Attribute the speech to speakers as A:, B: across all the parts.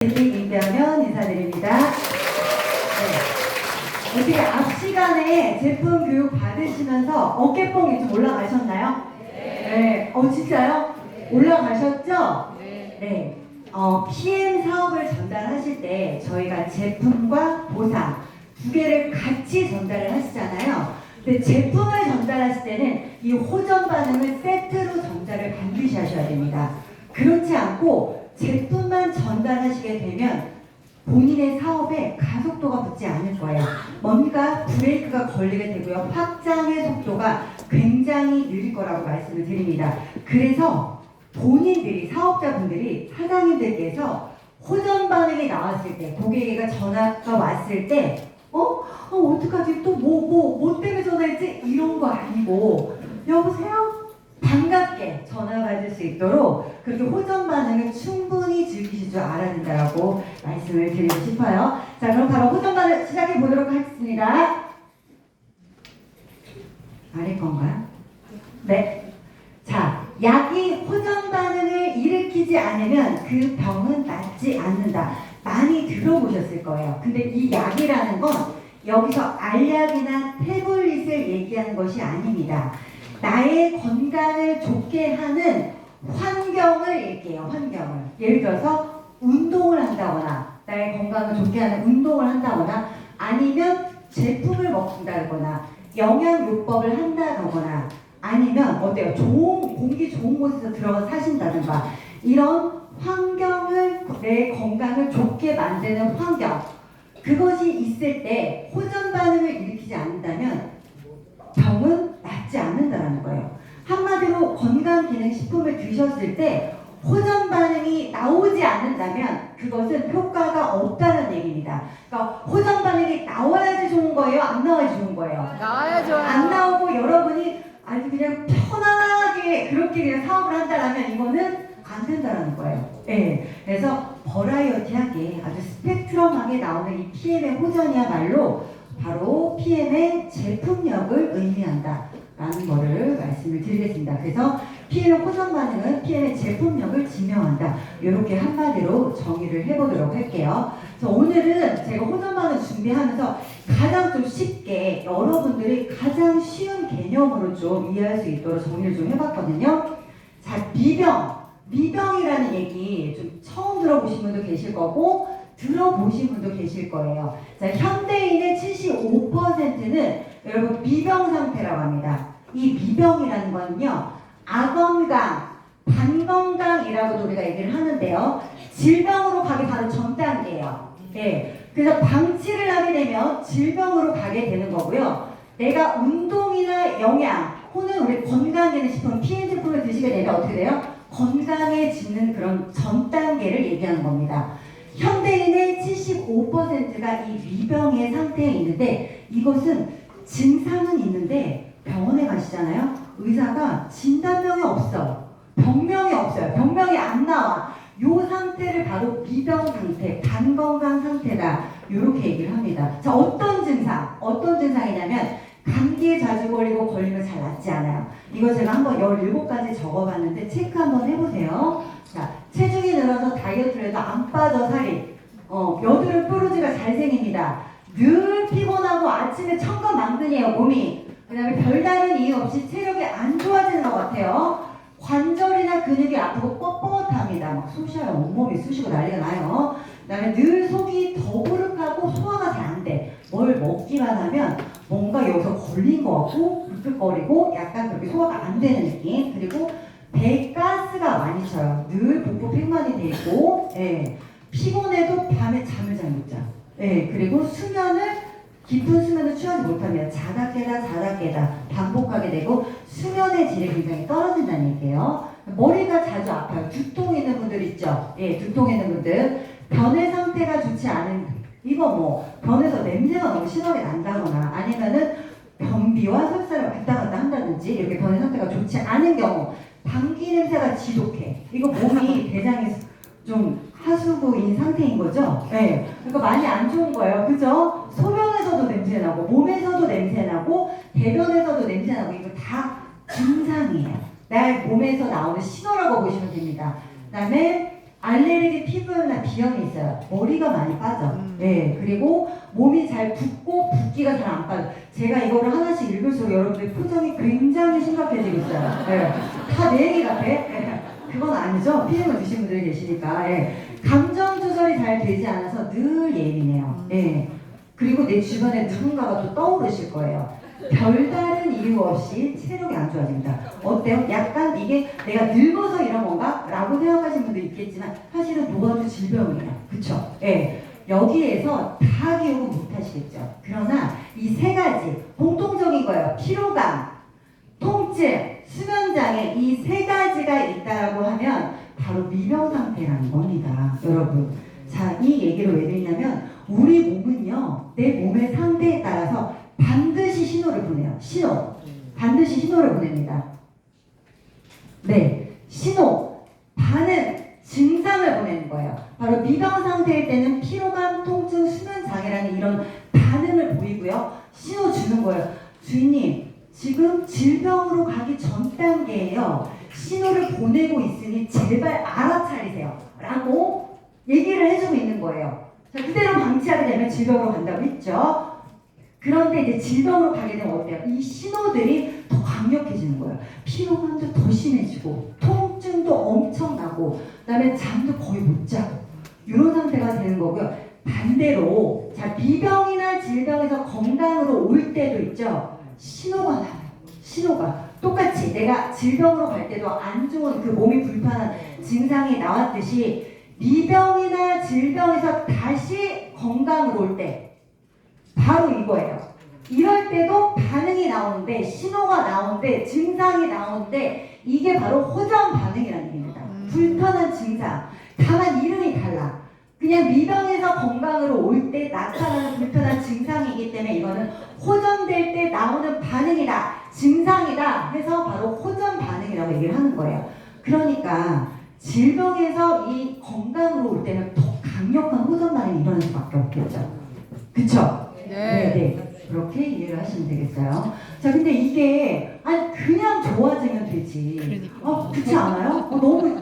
A: 임배하면 인사드립니다. 네. 어떻게 앞 시간에 제품 교육 받으시면서 어깨뽕이 좀 올라가셨나요? 네. 진짜요? 올라가셨죠? 네. PM 사업을 전달하실 때 저희가 제품과 보상 두 개를 같이 전달을 하시잖아요. 근데 제품을 전달하실 때는 이 호전 반응을 세트로 전달을 반드시 하셔야 됩니다. 그렇지 않고 제품만 전달하시게 되면 본인의 사업에 가속도가 붙지 않을 거예요. 뭔가 브레이크가 걸리게 되고요. 확장의 속도가 굉장히 느릴 거라고 말씀을 드립니다. 그래서 본인들이, 사업자분들이, 사장님들께서 호전 반응이 나왔을 때, 고객에게 전화가 왔을 때 어떡하지? 또 뭐 때문에 전화했지? 이런 거 아니고, 여보세요? 반갑게 전화 받을 수 있도록 그렇게 호전 반응을 충분히 즐기실 줄 알아야 된다고 말씀을 드리고 싶어요. 자, 그럼 바로 호전 반응 시작해 보도록 하겠습니다. 아래 건가요? 네. 자, 약이 호전 반응을 일으키지 않으면 그 병은 낫지 않는다. 많이 들어보셨을 거예요. 근데 이 약이라는 건 여기서 알약이나 태블릿을 얘기하는 것이 아닙니다. 나의 건강을 좋게 하는 환경을 얘기해요. 환경을. 예를 들어서 운동을 한다거나, 나의 건강을 좋게 하는 운동을 한다거나, 아니면 제품을 먹는다거나, 영양요법을 한다거나, 아니면 어때요? 공기 좋은 곳에서 들어가 사신다든가, 이런 환경을, 내 건강을 좋게 만드는 환경, 그것이 있을 때 호전 반응을 일으키지 않는다면 병은 낫지 않는다는 거예요. 한마디로 건강기능식품을 드셨을 때 호전 반응이 나오지 않는다면 그것은 효과가 없다는 얘기입니다. 그러니까 호전 반응이 나와야지 좋은 거예요? 안 나와야지 좋은 거예요?
B: 나와야죠.
A: 안 나오고 여러분이 아주 그냥 편안하게 그렇게 그냥 사업을 한다면 이거는 안 된다는 거예요. 네. 그래서 버라이어티하게 아주 스펙트럼하게 나오는 이 PM의 호전이야말로 바로 PM의 제품력을 의미한다 라는 거를 말씀을 드리겠습니다. 그래서 PM의 호전 반응은 PM의 제품력을 증명한다. 이렇게 한마디로 정의를 해보도록 할게요. 그래서 오늘은 제가 호전 반응 준비하면서 가장 좀 쉽게 여러분들이 가장 쉬운 개념으로 좀 이해할 수 있도록 정리를 좀 해봤거든요. 자, 미병이라는 얘기 좀 처음 들어보신 분도 계실 거고 들어보신 분도 계실 거예요. 자, 현대인의 75%는 여러분 미병 상태라고 합니다. 이 미병이라는 건요, 아건강, 반건강이라고도 우리가 얘기를 하는데요. 질병으로 가기 바로 전 단계예요. 네. 그래서 방치를 하게 되면 질병으로 가게 되는 거고요. 내가 운동이나 영양, 혹은 우리 건강기능식품, PM 제품을 드시게 되면 어떻게 돼요? 건강해지는 그런 전 단계를 얘기하는 겁니다. 현대인의 75%가 이 미병의 상태에 있는데 이것은 증상은 있는데 병원에 가시잖아요. 의사가 진단명이 없어요. 병명이 없어요. 병명이 안 나와. 요 상태를 바로 미병 상태, 반건강 상태다. 이렇게 얘기를 합니다. 자, 어떤 증상이냐면 감기에 자주 걸리면 잘 낫지 않아요. 이거 제가 한번 17가지 적어봤는데 체크 한번 해보세요. 자, 체중이 늘어서 다이어트를 해도 안 빠져 살이. 여드름 뾰루지가 잘 생깁니다. 늘 피곤하고 아침에 천근만근이에요 몸이. 그 다음에 별다른 이유 없이 체력이 안 좋아지는 것 같아요. 관절이나 근육이 아프고 뻣뻣합니다. 막 쑤셔요. 온몸이 쑤시고 난리가 나요. 그 다음에 늘 속이 더부룩하고 소화가 잘 안 돼. 뭘 먹기만 하면 뭔가 여기서 걸린 것 같고 불끈거리고 약간 그렇게 소화가 안 되는 느낌. 그리고 배에 가스가 많이 차요. 늘 복부 팽만이 돼 있고, 피곤해도 밤에 잠을 잘 못 자. 그리고 깊은 수면을 취하지 못하면 자다 깨다 반복하게 되고 수면의 질이 굉장히 떨어진다는 얘기예요. 머리가 자주 아파요. 두통 있는 분들 있죠? 두통 있는 분들. 변의 상태가 좋지 않은, 변에서 냄새가 너무 심하게 난다거나 아니면은 변비와 설사를 왔다 갔다 한다든지 이렇게 변의 상태가 좋지 않은 경우, 방귀 냄새가 지독해. 이거 몸이 대장이 좀 하수구인 상태인 거죠? 그러니까 많이 안 좋은 거예요. 그죠? 소변에서도 냄새나고, 몸에서도 냄새나고, 대변에서도 냄새나고, 이거 다 증상이에요. 내 몸에서 나오는 신호라고 보시면 됩니다. 그 다음에 알레르기 피부염이나 비염이 있어요. 머리가 많이 빠져. 예, 그리고 몸이 잘 붓고 붓기가 잘 안 빠져. 제가 이거를 하나씩 읽을수록 여러분들 표정이 굉장히 심각해지고 있어요. 예, 다 내 얘기 같아. 예, 그건 아니죠. 피부염 드신 분들이 계시니까. 예, 감정 조절이 잘 되지 않아서 늘 예민해요. 예, 그리고 내 주변에 누군가가 또 떠오르실 거예요. 별다른 이유 없이 체력이 안 좋아집니다. 어때요? 약간 이게 내가 늙어서 이런 건가? 라고 생각하시는 분도 있겠지만 사실은 노화도 질병이에요. 그쵸? 예. 여기에서 다 기억은 못 하시겠죠. 그러나 이 세 가지 공통적인 거예요. 피로감, 통증, 수면장애 이 세 가지가 있다라고 하면 바로 미병 상태라는 겁니다. 여러분. 자, 이 얘기를 왜 드리냐면 우리 몸은요. 내 몸의 상태에 따라서 반드시 신호를 보내요. 신호. 반드시 신호를 보냅니다. 네. 신호. 반응. 증상을 보내는 거예요. 바로 미병 상태일 때는 피로감, 통증, 수면장애라는 이런 반응을 보이고요. 신호 주는 거예요. 주인님, 지금 질병으로 가기 전 단계예요. 신호를 보내고 있으니 제발 알아차리세요. 라고 얘기를 해주고 있는 거예요. 자, 그대로 방치하게 되면 질병으로 간다고 했죠. 그런데 이제 질병으로 가게 되면 어때요? 이 신호들이 더 강력해지는 거예요. 피로감도 더 심해지고 통증도 엄청나고 그다음에 잠도 거의 못 자고 이런 상태가 되는 거고요. 반대로 자 미병이나 질병에서 건강으로 올 때도 있죠. 신호가 나와요. 신호가 똑같이 내가 질병으로 갈 때도 안 좋은 그 몸이 불편한 증상이 나왔듯이 미병이나 질병에서 다시 건강으로 올 때 바로 이거예요. 이럴 때도 반응이 나오는데 신호가 나오는데 증상이 나오는데 이게 바로 호전 반응이라는 얘기입니다. 불편한 증상. 다만 이름이 달라. 그냥 미병에서 건강으로 올 때 나타나는 불편한 증상이기 때문에 이거는 호전될 때 나오는 반응이다. 증상이다. 해서 바로 호전 반응이라고 얘기를 하는 거예요. 그러니까 질병에서 이 건강으로 올 때는 더 강력한 호전 반응이 일어날 수밖에 없겠죠. 그쵸? 네. 그렇게 이해를 하시면 되겠어요. 자, 근데 이게 아니 그냥 좋아지면 되지. 그렇지 않아요? 너무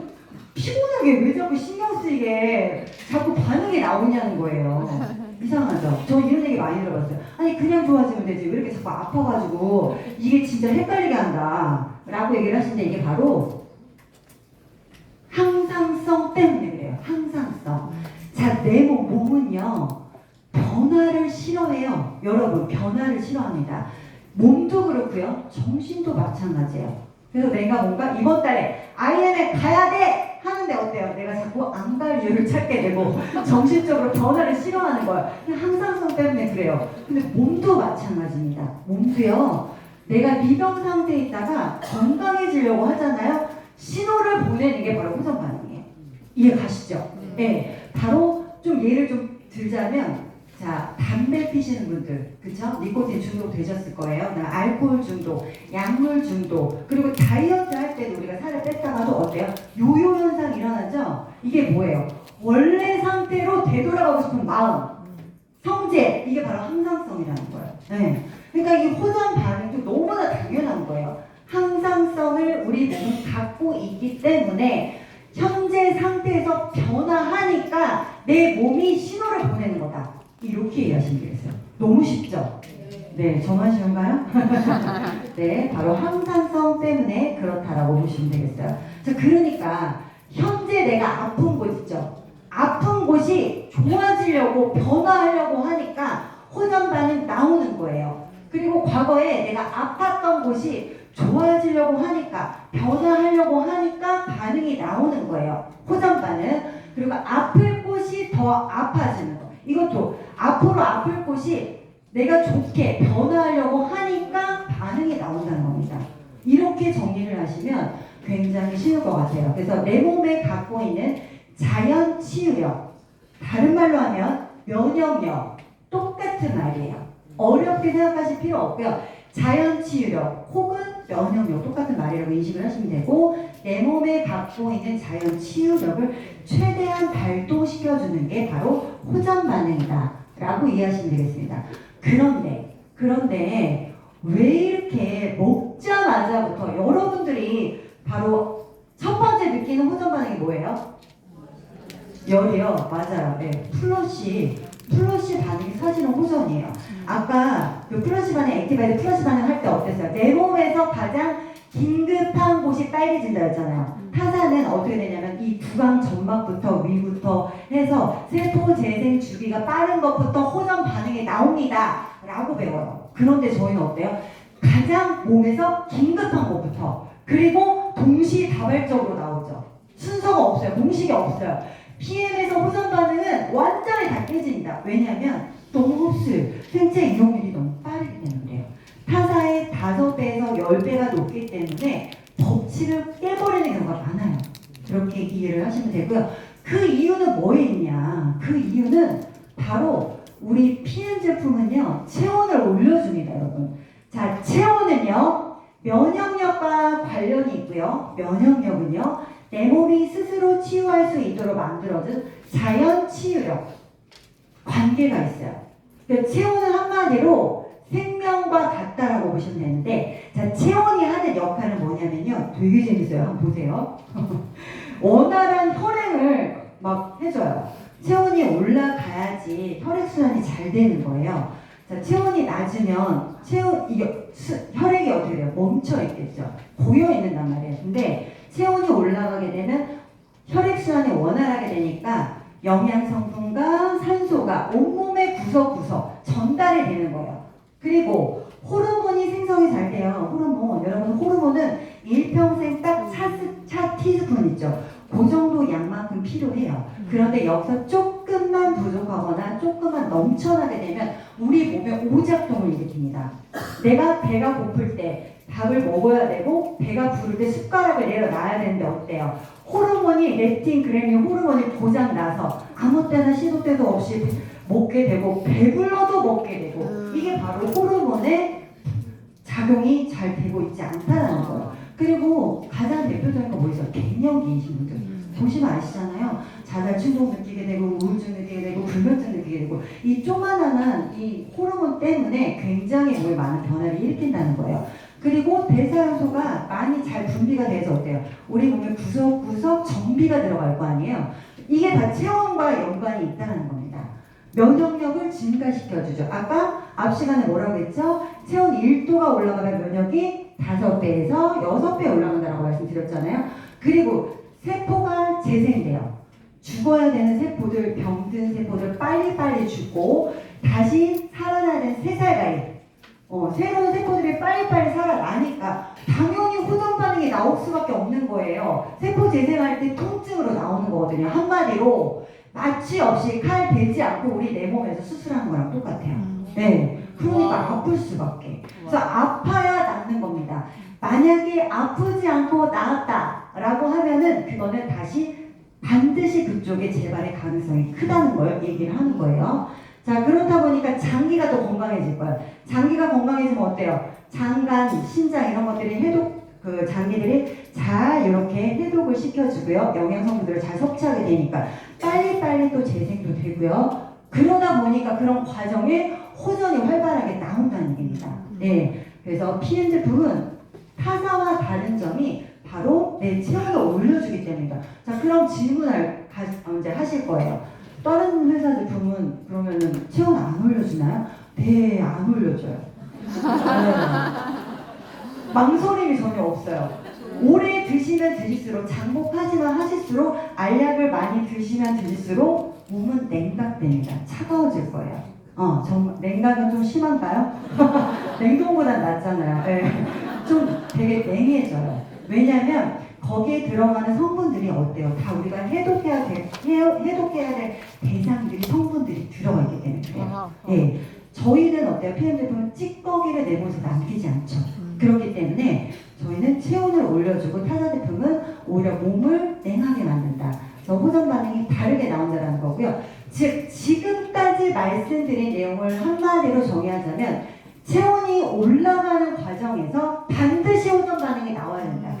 A: 피곤하게 왜 자꾸 신경 쓰이게 자꾸 반응이 나오냐는 거예요. 이상하죠? 저 이런 얘기 많이 들어봤어요. 아니 그냥 좋아지면 되지 왜 이렇게 자꾸 아파가지고 이게 진짜 헷갈리게 한다 라고 얘기를 하시는데 이게 바로 항상성 때문에 그래요. 항상성. 자, 내 몸은요 변화를 싫어해요. 여러분 변화를 싫어합니다. 몸도 그렇고요. 정신도 마찬가지예요. 그래서 내가 뭔가 이번 달에 IM에 가야 돼! 하는데 어때요? 내가 자꾸 안 갈 이유를 찾게 되고 정신적으로 변화를 싫어하는 거예요. 그냥 항상성 때문에 그래요. 근데 몸도 마찬가지입니다. 몸도요. 내가 미병 상태에 있다가 건강해지려고 하잖아요. 신호를 보내는 게 바로 호전 반응이에요. 이해 가시죠? 네. 바로 좀 예를 좀 들자면 자, 담배 피시는 분들, 그쵸? 니코틴 중독 되셨을 거예요. 알코올 중독, 약물 중독, 그리고 다이어트 할 때도 우리가 살을 뺐다가도 어때요? 요요 현상 일어나죠? 이게 뭐예요? 원래 상태로 되돌아가고 싶은 마음, 성재, 이게 바로 항상성이라는 거예요. 네. 그러니까 이 호전 반응도 너무나 당연한 거예요. 항상성을 우리 몸은 갖고 있기 때문에 현재 상태에서 변화하니까 내 몸이 신호를 보내는 거다. 이렇게 이해하시면 되겠어요. 너무 쉽죠? 네, 저만 쉬운가요? 네, 바로 항상성 때문에 그렇다라고 보시면 되겠어요. 자, 그러니까 현재 내가 아픈 곳 있죠? 아픈 곳이 좋아지려고 변화하려고 하니까 호전 반응 나오는 거예요. 그리고 과거에 내가 아팠던 곳이 좋아지려고 하니까 변화하려고 하니까 반응이 나오는 거예요. 호전 반응. 그리고 아플 곳이 더 아파지는 거. 이것도 앞으로 아플 곳이 내가 좋게 변화하려고 하니까 반응이 나온다는 겁니다. 이렇게 정리를 하시면 굉장히 쉬울 것 같아요. 그래서 내 몸에 갖고 있는 자연 치유력, 다른 말로 하면 면역력, 똑같은 말이에요. 어렵게 생각하실 필요 없고요. 자연 치유력 혹은 면역력 똑같은 말이라고 인식을 하시면 되고 내 몸에 갖고 있는 자연 치유력을 최대한 발동시켜주는 게 바로 호전 반응이다 라고 이해하시면 되겠습니다. 그런데 왜 이렇게 먹자마자부터 여러분들이 바로 첫 번째 느끼는 호전 반응이 뭐예요? 열이요. 맞아요. 네. 플러시 반응이 사실은 호전이에요. 아까 그 플러시 반응, 액티바이드 플러시 반응 할 때 어땠어요? 내 몸에서 가장 긴급한 곳이 빨개진다 했잖아요. 타사는 어떻게 되냐면 이 구강 점막부터 위부터 해서 세포 재생 주기가 빠른 것부터 호전 반응이 나옵니다 라고 배워요. 그런데 저희는 어때요? 가장 몸에서 긴급한 것부터, 그리고 동시다발적으로 나오죠. 순서가 없어요. 공식이 없어요. PM에서 호전 반응은 완전히 다 깨집니다. 왜냐하면 너무 흡수율, 생체 이용률이 너무 빠르기 때문에요. 타사의 5배에서 10배가 높기 때문에 법칙을 깨버리는 경우가 많아요. 그렇게 이해를 하시면 되고요. 그 이유는 뭐에 있냐? 그 이유는 바로 우리 PM 제품은요, 체온을 올려줍니다, 여러분. 자, 체온은요, 면역력과 관련이 있고요. 면역력은요, 내 몸이 스스로 치유할 수 있도록 만들어준 자연 치유력, 관계가 있어요. 그러니까 체온은 한마디로 생명과 같다라고 보시면 되는데, 자, 체온이 하는 역할은 뭐냐면요, 되게 재밌어요. 한번 보세요. 원활한 혈행을 막 해줘요. 체온이 올라가야지 혈액순환이 잘 되는 거예요. 자, 체온이 낮으면 혈액이 어떻게 돼요? 멈춰 있겠죠. 고여 있는단 말이에요. 근데 체온이 올라가게 되면 혈액순환이 원활하게 되니까 영양성분과 산소가 온몸의 구석구석 전달이 되는 거예요. 그리고 호르몬이 생성이 잘 돼요. 호르몬. 여러분, 호르몬은 일평생 딱 차 티스푼 있죠. 그 정도 양만큼 필요해요. 그런데 여기서 조금만 부족하거나 조금만 넘쳐나게 되면 우리 몸에 오작동을 일으킵니다. 내가 배가 고플 때 밥을 먹어야 되고 배가 부를 때 숟가락을 내려놔야 되는데 어때요? 호르몬이 렙틴, 그레닌 호르몬이 고장나서 아무 때나 시도 때도 없이 먹게 되고 배불러도 먹게 되고, 이게 바로 호르몬의 작용이 잘 되고 있지 않다는 거예요. 그리고 가장 대표적인 거 뭐 있어요? 갱년기이신 분들. 보시면 아시잖아요. 자살 충동 느끼게 되고 우울증 느끼게 되고 불면증 느끼게 되고, 이 조만한 이 호르몬 때문에 굉장히 몸에 많은 변화를 일으킨다는 거예요. 그리고 대사효소가 많이 잘 분비가 돼서 어때요? 우리 몸에 구석구석 정비가 들어갈 거 아니에요. 이게 다 체온과 연관이 있다는 겁니다. 면역력을 증가시켜주죠. 아까 앞 시간에 뭐라고 했죠? 체온 1도가 올라가면 면역이 5배에서 6배 올라간다고 말씀드렸잖아요. 그리고 세포가 재생돼요. 죽어야 되는 세포들, 병든 세포들 빨리빨리 죽고 다시 살아나야 되는 새살가이, 새로운 세포들이 빨리빨리 살아나니까 당연히 호전 반응이 나올 수밖에 없는 거예요. 세포 재생할 때 통증으로 나오는 거거든요. 한마디로 마취 없이 칼 대지 않고 우리 내 몸에서 수술하는 거랑 똑같아요. 네, 그러니까 아플 수밖에. 그래서 아파야 낫는 겁니다. 만약에 아프지 않고 나았다라고 하면은 그거는 다시 반드시 그쪽에 재발의 가능성이 크다는 걸 얘기를 하는 거예요. 자, 그렇다 보니까 장기가 또 건강해질 거예요. 장기가 건강해지면 어때요? 장간, 신장 이런 것들이 장기들이 잘 이렇게 해독을 시켜주고요. 영양성분들을 잘 섭취하게 되니까 빨리빨리 또 재생도 되고요. 그러다 보니까 그런 과정에 호전이 활발하게 나온다는 얘기입니다. 네, 그래서 PM 제품은 타사와 다른 점이 바로 내 체온을 올려주기 때문이다. 자, 그럼 질문을 이제 하실 거예요. 다른 회사 제품은 그러면은 체온 안 올려주나요? 네, 안 올려줘요. 네. 망설임이 전혀 없어요. 오래 드시면 드실수록, 장복하시면 하실수록, 알약을 많이 드시면 드실수록 몸은 냉각됩니다. 차가워질 거예요. 정말 냉각은 좀 심한가요? 냉동보단 낫잖아요. 네. 좀 되게 냉해져요. 왜냐면 거기에 들어가는 성분들이 어때요? 다 우리가 해독해야 될 대상들이, 성분들이 들어가 있기 때문에 그래요. 예. 저희는 어때요? PM 제품은 찌꺼기를 내 몸에서 남기지 않죠. 그렇기 때문에 저희는 체온을 올려주고, 타사 제품은 오히려 몸을 냉하게 만든다. 그래서 호전 반응이 다르게 나온다는 거고요. 즉, 지금까지 말씀드린 내용을 한마디로 정의하자면 체온이 올라가는 과정에서 반드시 호전 반응이 나와야 된다.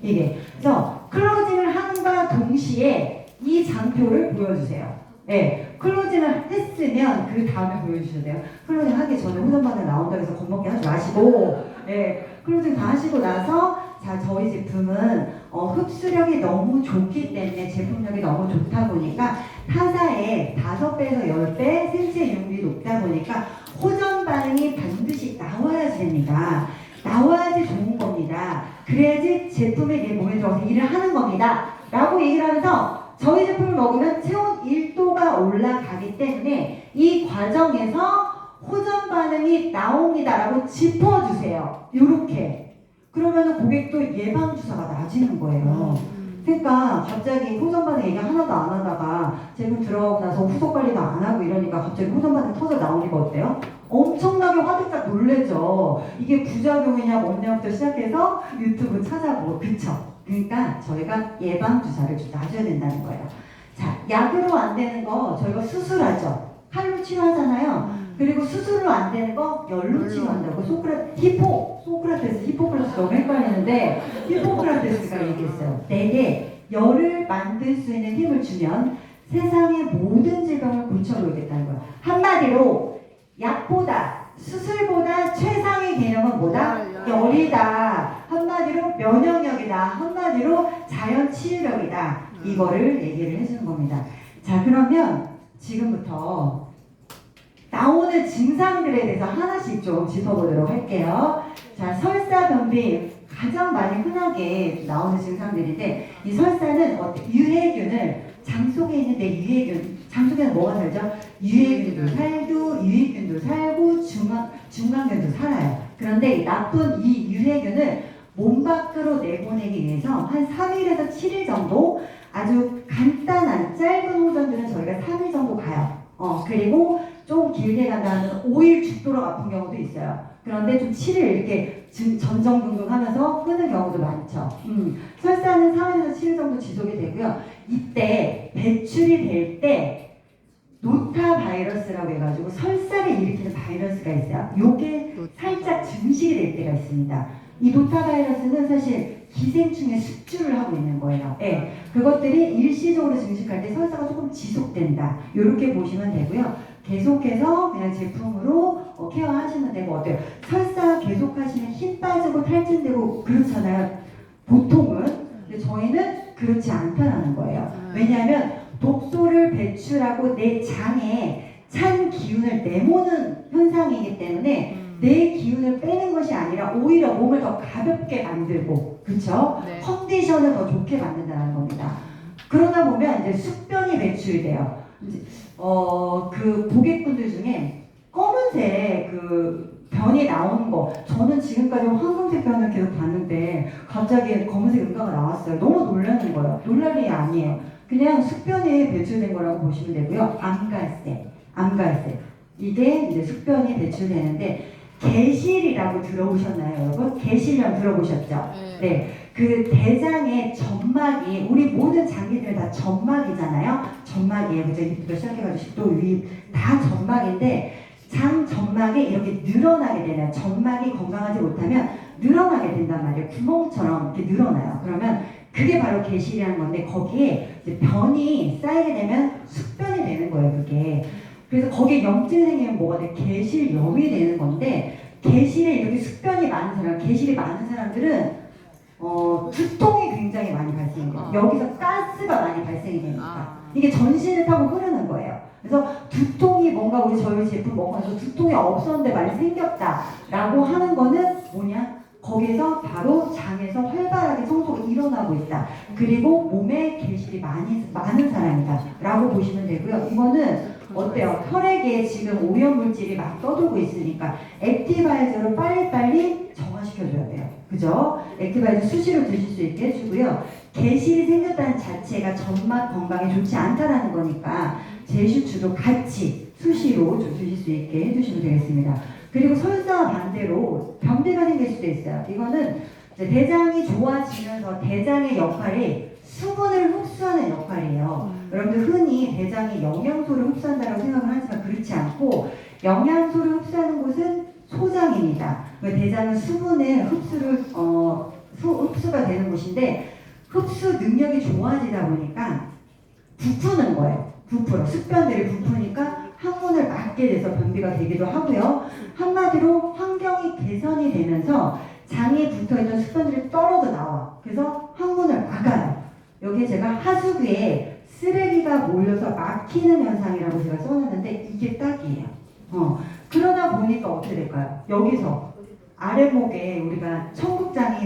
A: 이게. 그래서 클로징을 함과 동시에 이 장표를 보여주세요. 네, 클로징을 했으면 그 다음에 보여주셔야 돼요. 클로징 하기 전에 호전 반응 나온다고 해서 겁먹게 하지 마시고, 네, 클로징 다 하시고 나서 자, 저희 제품은 흡수력이 너무 좋기 때문에 제품력이 너무 좋다 보니까 타사의 5배에서 10배 생체 이용률이 높다 보니까 호전 반응이 반드시 나와야 됩니다. 나와야지 좋은 겁니다. 그래야지 제품이 내 몸에 들어가서 일을 하는 겁니다. 라고 얘기를 하면서 저희 제품을 먹으면 체온 1도가 올라가기 때문에 이 과정에서 호전 반응이 나옵니다. 라고 짚어주세요. 요렇게. 그러면 고객도 예방 주사가 나아지는 거예요. 그러니까 갑자기 호전 반응 얘기 하나도 안 하다가 제품 들어가고 나서 후속 관리도 안 하고 이러니까 갑자기 호전 반응 터져 나오니까 어때요? 엄청나게 화들짝 놀래죠. 이게 부작용이냐 뭐냐부터 시작해서 유튜브 찾아보고 그쵸? 그러니까 저희가 예방 주사를 좀 놔줘야 된다는 거예요. 자, 약으로 안 되는 거 저희가 수술하죠. 칼로 치료하잖아요. 그리고 수술로 안 되는 거 열로 치료한다고. 소크라테스, 히포크라테스 너무 헷갈리는데 히포크라테스가 얘기했어요. 내게 열을 만들 수 있는 힘을 주면 세상의 모든 질병을 고쳐보겠다는 거예요. 한마디로 약보다 수술보다 최상의 개념은 뭐다? 열이다. 한마디로 면역력이다. 한마디로 자연 치유력이다. 이거를 얘기를 해주는 겁니다. 자, 그러면 지금부터 나오는 증상들에 대해서 하나씩 좀 짚어보도록 할게요. 자, 설사, 변비 가장 많이 흔하게 나오는 증상들인데 이 설사는 유해균을 장 속에 있는 내 유해균, 장 속에는 뭐가 살죠? 유해균도 살고 유익균도 살고 중간균도 살아요. 그런데 이 나쁜 이 유해균을 몸 밖으로 내보내기 위해서 한 3일에서 7일 정도 아주 간단한 짧은 호전들은 저희가 3일 정도 가요. 그리고 좀 길게 간다면 5일 죽도록 아픈 경우도 있어요. 그런데 좀 7일 이렇게 전정긍긍 하면서 끄는 경우도 많죠. 설사는 3일에서 7일 정도 지속이 되고요. 이때 배출이 될 때 노타 바이러스라고 해가지고 설사를 일으키는 바이러스가 있어요. 요게 살짝 증식이 될 때가 있습니다. 이 노타 바이러스는 사실 기생충의 숙주를 하고 있는 거예요. 네, 그것들이 일시적으로 증식할 때 설사가 조금 지속된다. 이렇게 보시면 되고요. 계속해서 그냥 제품으로 케어하시면 되고 어때요? 설사 계속하시면 힘 빠지고 탈진되고 그렇잖아요. 보통은. 근데 저희는 그렇지 않다는 거예요. 왜냐하면 독소를 배출하고 내 장에 찬 기운을 내모는 현상이기 때문에 내 기운을 빼는 것이 아니라 오히려 몸을 더 가볍게 만들고, 그쵸?
B: 네.
A: 컨디션을 더 좋게 만든다는 겁니다. 그러다 보면 이제 숙변이 배출이 돼요. 그 고객분들 중에 검은색 그 변이 나오는 거, 저는 지금까지 황금색 변을 계속 봤는데 갑자기 검은색 응가가 나왔어요. 너무 놀라는 거예요. 놀랄 일이 아니에요. 그냥 숙변이 배출된 거라고 보시면 되고요. 암갈색. 이게 이제 숙변이 배출되는데 개실이라고 들어보셨나요, 여러분? 개실염 들어보셨죠? 네. 그 대장의 점막이, 우리 모든 장기들 다 점막이잖아요. 점막이에요. 그죠? 이부터 시작해가지고 식도, 위, 다 점막인데 장 점막이 이렇게 늘어나게 되면, 점막이 건강하지 못하면 늘어나게 된단 말이에요. 구멍처럼 이렇게 늘어나요. 그러면 그게 바로 개실이라는 건데 거기에 이제 변이 쌓이게 되면 숙변이 되는 거예요, 그게. 그래서 거기에 염증이 생기면 뭐가 돼? 개실염이 되는 건데, 개실에 이렇게 숙변이 많은 사람, 개실이 많은 사람들은 두통이 굉장히 많이 발생해요. 여기서 가스가 많이 발생이 되니까 이게 전신을 타고 흐르는 거예요. 그래서 두통이 뭔가 저희 제품 먹으면서 두통이 없었는데 많이 생겼다라고 하는 거는 뭐냐? 거기서 바로 장에서 활발하게 청소가 일어나고 있다. 그리고 몸에 개실이 많은 사람이다 라고 보시면 되고요. 이거는 어때요? 혈액에 지금 오염물질이 막 떠돌고 있으니까 액티바이저로 빨리빨리 정화시켜줘야 돼요. 그죠? 액티바이저 수시로 드실 수 있게 해주고요. 개실이 생겼다는 자체가 점막 건강에 좋지 않다라는 거니까 제슈추도 같이 수시로 좀 드실 수 있게 해주시면 되겠습니다. 그리고 설사와 반대로 변비가 생길 수도 있어요. 이거는 이제 대장이 좋아지면서 대장의 역할이 수분을 흡수하는 역할이에요. 여러분들 흔히 대장이 영양소를 흡수한다고 생각을 하지만 그렇지 않고 영양소를 흡수하는 곳은 소장입니다. 대장은 수분의 흡수가 되는 곳인데 흡수 능력이 좋아지다 보니까 부푸는 거예요. 숙변들이 부푸니까 항문을 막게 돼서 변비가 되기도 하고요. 한마디로 환경이 개선이 되면서 장에 붙어있던 수변들이 떨어져 나와. 그래서 항문을 막아요. 여기에 제가 하수구에 쓰레기가 몰려서 막히는 현상이라고 제가 써놨는데 이게 딱이에요. 그러다 보니까 어떻게 될까요? 여기서 아랫목에 우리가 청국장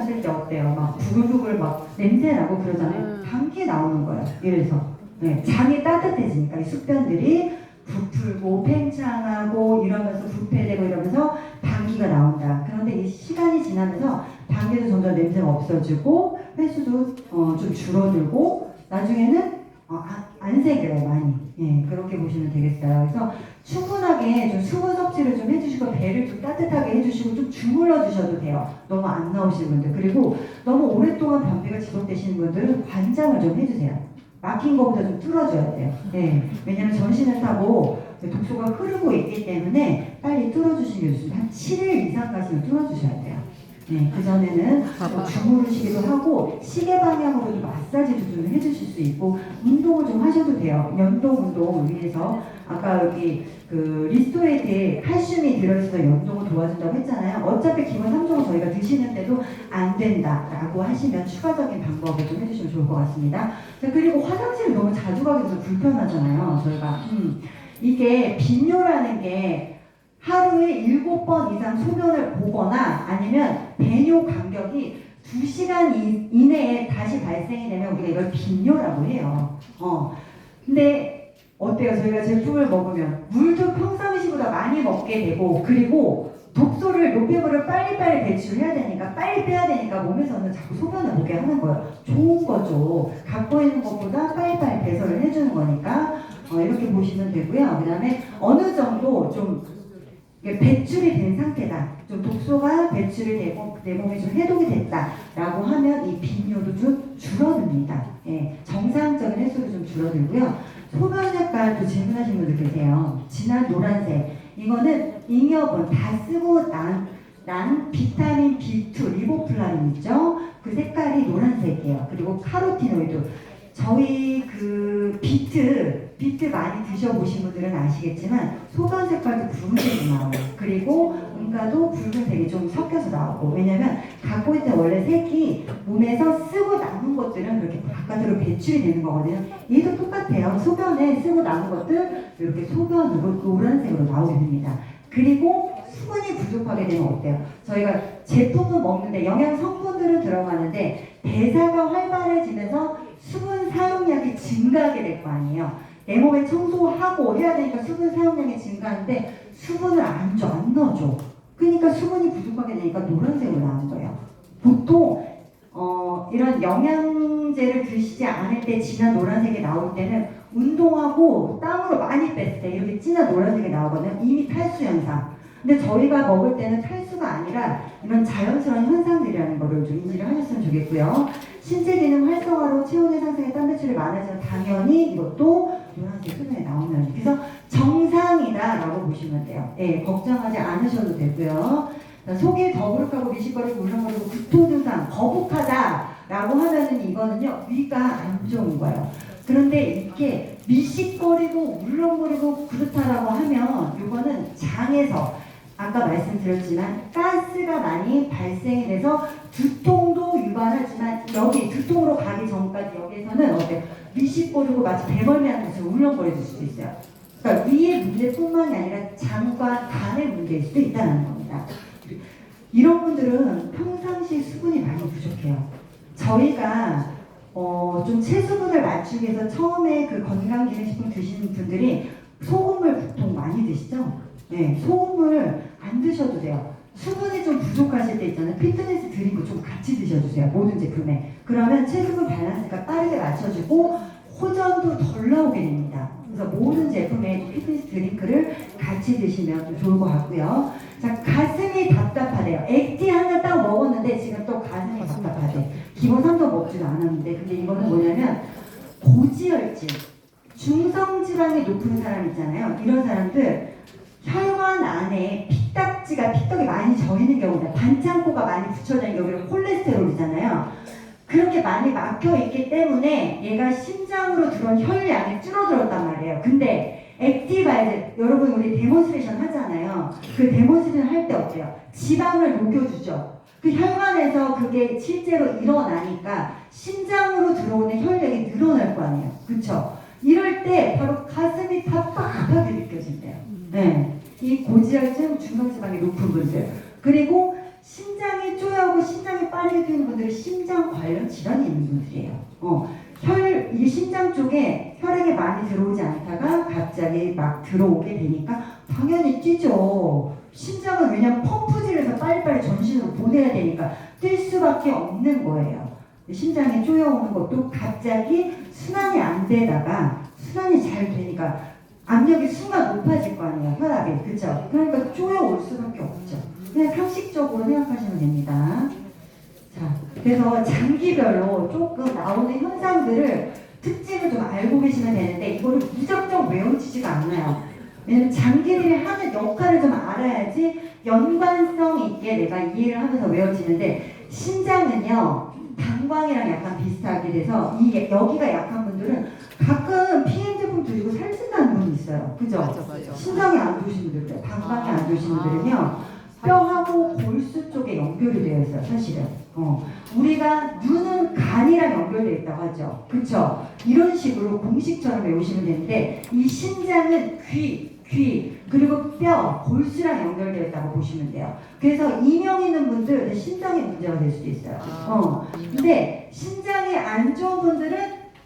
A: 쓸 때 어때요? 막 부글부글 막 냄새 나고 그러잖아요. 감기 나오는 거예요. 이래서 네, 장이 따뜻해지니까 이 숙변들이 부풀고 팽창하고 이러면서 부패되고 이러면서 방귀가 나온다. 그런데 이 시간이 지나면서 방귀도 점점 냄새가 없어지고 횟수도 좀 줄어들고 나중에는 안 생겨요 많이. 예, 그렇게 보시면 되겠어요. 그래서 충분하게 좀 수분 섭취를 좀 해주시고 배를 좀 따뜻하게 해주시고 좀 주물러 주셔도 돼요. 너무 안 나오시는 분들. 그리고 너무 오랫동안 변비가 지속되시는 분들은 관장을 좀 해주세요. 막힌 거보다 좀 뚫어줘야 돼요. 네. 왜냐면 전신을 타고 독소가 흐르고 있기 때문에 빨리 뚫어주시는 게 좋습니다. 한 7일 이상 가시면 뚫어주셔야 돼요. 네, 그전에는 주무르시기도 하고 시계 방향으로도 마사지도 좀 해주실 수 있고 운동을 좀 하셔도 돼요. 연동 운동을 위해서 아까 여기 그 리스토레이트에 칼슘이 들어있어서 연동을 도와준다고 했잖아요. 어차피 기본 3종을 저희가 드시는데도 안 된다라고 하시면 추가적인 방법을 좀 해주시면 좋을 것 같습니다. 자, 그리고 화장실을 너무 자주 가게 돼서 불편하잖아요. 저희가 이게 빈뇨라는 게 하루에 7번 이상 소변을 보거나 아니면 배뇨 간격이 2시간 이내에 다시 발생이 되면 우리가 이걸 빈뇨라고 해요. 근데 어때요? 저희가 제품을 먹으면 물도 평상시보다 많이 먹게 되고 그리고 독소를 노폐물을 빨리빨리 배출해야 되니까 빨리 빼야 되니까 몸에서는 자꾸 소변을 보게 하는 거예요. 좋은 거죠. 갖고 있는 것보다 빨리빨리 배설을 해주는 거니까 이렇게 보시면 되고요. 그 다음에 어느 정도 좀 배출이 된 상태다. 좀 독소가 배출이 되고 내 몸에 좀 해독이 됐다라고 하면 이 빈뇨도 좀 줄어듭니다. 예, 정상적인 횟수도 좀 줄어들고요. 소변 색깔 또 질문하신 분들 계세요. 진한 노란색. 이거는 잉여분 다 쓰고 난 비타민 B2 리보플라빈 있죠? 그 색깔이 노란색이에요. 그리고 카로티노이드. 저희 그 비트 많이 드셔보신 분들은 아시겠지만 소변 색깔도 붉은색이 나와요. 그리고 응가도 붉은색이 좀 섞여서 나오고 왜냐면 갖고 있던 원래 색이 몸에서 쓰고 남은 것들은 그렇게 바깥으로 배출이 되는 거거든요. 얘도 똑같아요. 소변에 쓰고 남은 것들 이렇게 소변으로 노란색으로 나오게 됩니다. 그리고 수분이 부족하게 되면 어때요? 저희가 제품은 먹는데 영양 성분들은 들어가는데 대사가 활발해지면서 수분 사용량이 증가하게 될 거 아니에요. 내 몸에 청소하고 해야 되니까 수분 사용량이 증가하는데 수분을 안 넣어줘. 그러니까 수분이 부족하게 되니까 노란색으로 나오는 거예요. 보통 이런 영양제를 드시지 않을 때 진한 노란색이 나올 때는 운동하고 땀으로 많이 뺐을 때 이렇게 진한 노란색이 나오거든요. 이미 탈수 현상. 근데 저희가 먹을 때는 탈수가 아니라 이런 자연스러운 현상들이라는 거를 좀 인지를 하셨으면 좋겠고요. 신체 기능 활성화로 체온의 상승에 땀 배출이 많아지면 당연히 이것도 노란색 수분에 나오는. 그래서 정상이다라고 보시면 돼요. 예, 걱정하지 않으셔도 되고요. 속이 더부룩하고 미식거리고 울렁거리고 구토 증상, 거북하다라고 하면은 이거는요 위가 안 좋은 거예요. 그런데 이게 미식거리고 울렁거리고 그렇다라고 하면 이거는 장에서 아까 말씀드렸지만 가스가 많이 발생이 돼서 두통도 유발하지만 여기 두통으로 가기 전까지 여기에서는 어때요? 미식거리고 마치 배멀미하는 것처럼 울렁거릴 수도 있어요. 그러니까 위의 문제뿐만이 아니라 장과 간의 문제일 수도 있다는 겁니다. 이런 분들은 평상시 수분이 많이 부족해요. 저희가 좀 체수분을 맞추기 위해서 처음에 그 건강기능식품 드시는 분들이 소금물 보통 많이 드시죠? 네, 소금물 안 드셔도 돼요. 수분이 좀 부족하실 때 있잖아요. 피트니스 드링크 좀 같이 드셔주세요. 모든 제품에. 그러면 체수분 밸런스가 빠르게 맞춰지고 호전도 덜 나오게 됩니다. 그래서 모든 제품에 피트니스 드링크를 같이 드시면 좀 좋을 것 같고요. 자, 가슴이 답답하대요. 액티 한 잔 딱 먹었는데 지금 또 가슴이 답답하대. 기본 3도 먹지도 않았는데 근데 이거는 뭐냐면 고지혈증, 중성지방이 높은 사람 있잖아요. 이런 사람들 혈관 안에 피떡이 많이 져 있는 경우다. 반창고가 많이 붙여져 있는 경우는 콜레스테롤이잖아요. 그렇게 많이 막혀 있기 때문에 얘가 심장으로 들어온 혈량이 줄어들었단 말이에요. 근데 액티바이드, 여러분 우리 데몬스트레이션 하잖아요. 그 데몬스트레이션 할 때 어때요? 지방을 녹여주죠. 그 혈관에서 그게 실제로 일어나니까 심장으로 들어오는 혈액이 늘어날 거 아니에요. 그쵸? 이럴 때 바로 가슴이 답답하게 느껴진대요. 네. 이 고지혈증, 중성지방이 높은 분들. 그리고 심장이 쪼여오고 심장이 빠르게 뛰는 분들은 심장 관련 질환이 있는 분들이에요. 이 심장 쪽에 혈액이 많이 들어오지 않다가 갑자기 막 들어오게 되니까 당연히 뛰죠. 심장은 왜냐면 펌프질해서 빨리빨리 전신으로 보내야 되니까 뛸 수밖에 없는 거예요. 심장이 쪼여오는 것도 갑자기 순환이 안 되다가 순환이 잘 되니까 압력이 순간 높아질 거 아니에요. 혈압이. 그죠? 그러니까 쪼여올 수밖에 없죠. 그냥 상식적으로 생각하시면 됩니다. 자, 그래서 장기별로 조금 나오는 현상들을 특징을 좀 알고 계시면 되는데 이거를 무작정 외우지지가 않아요. 왜냐면 장기들이 하는 역할을 좀 알아야지 연관성 있게 내가 이해를 하면서 외워지는데 심장은요 방광이랑 약간 비슷하게 돼서 여기가 약한 분들은 가끔 PM 제품 드시고 살찐다는 분이 있어요. 그죠?
B: 맞아.
A: 심장이 안 좋으신 분들, 방광이 안 좋으신 분들은요 뼈하고 골수 쪽에 연결이 되어 있어요, 사실은. 우리가 눈은 간이랑 연결되어 있다고 하죠. 그쵸? 이런 식으로 공식처럼 외우시면 되는데, 이 심장은 귀, 그리고 뼈, 골수랑 연결되어 있다고 보시면 돼요. 그래서 이명 있는 분들, 심장에 문제가 될 수도 있어요. 근데 심장이 안 좋은 분들은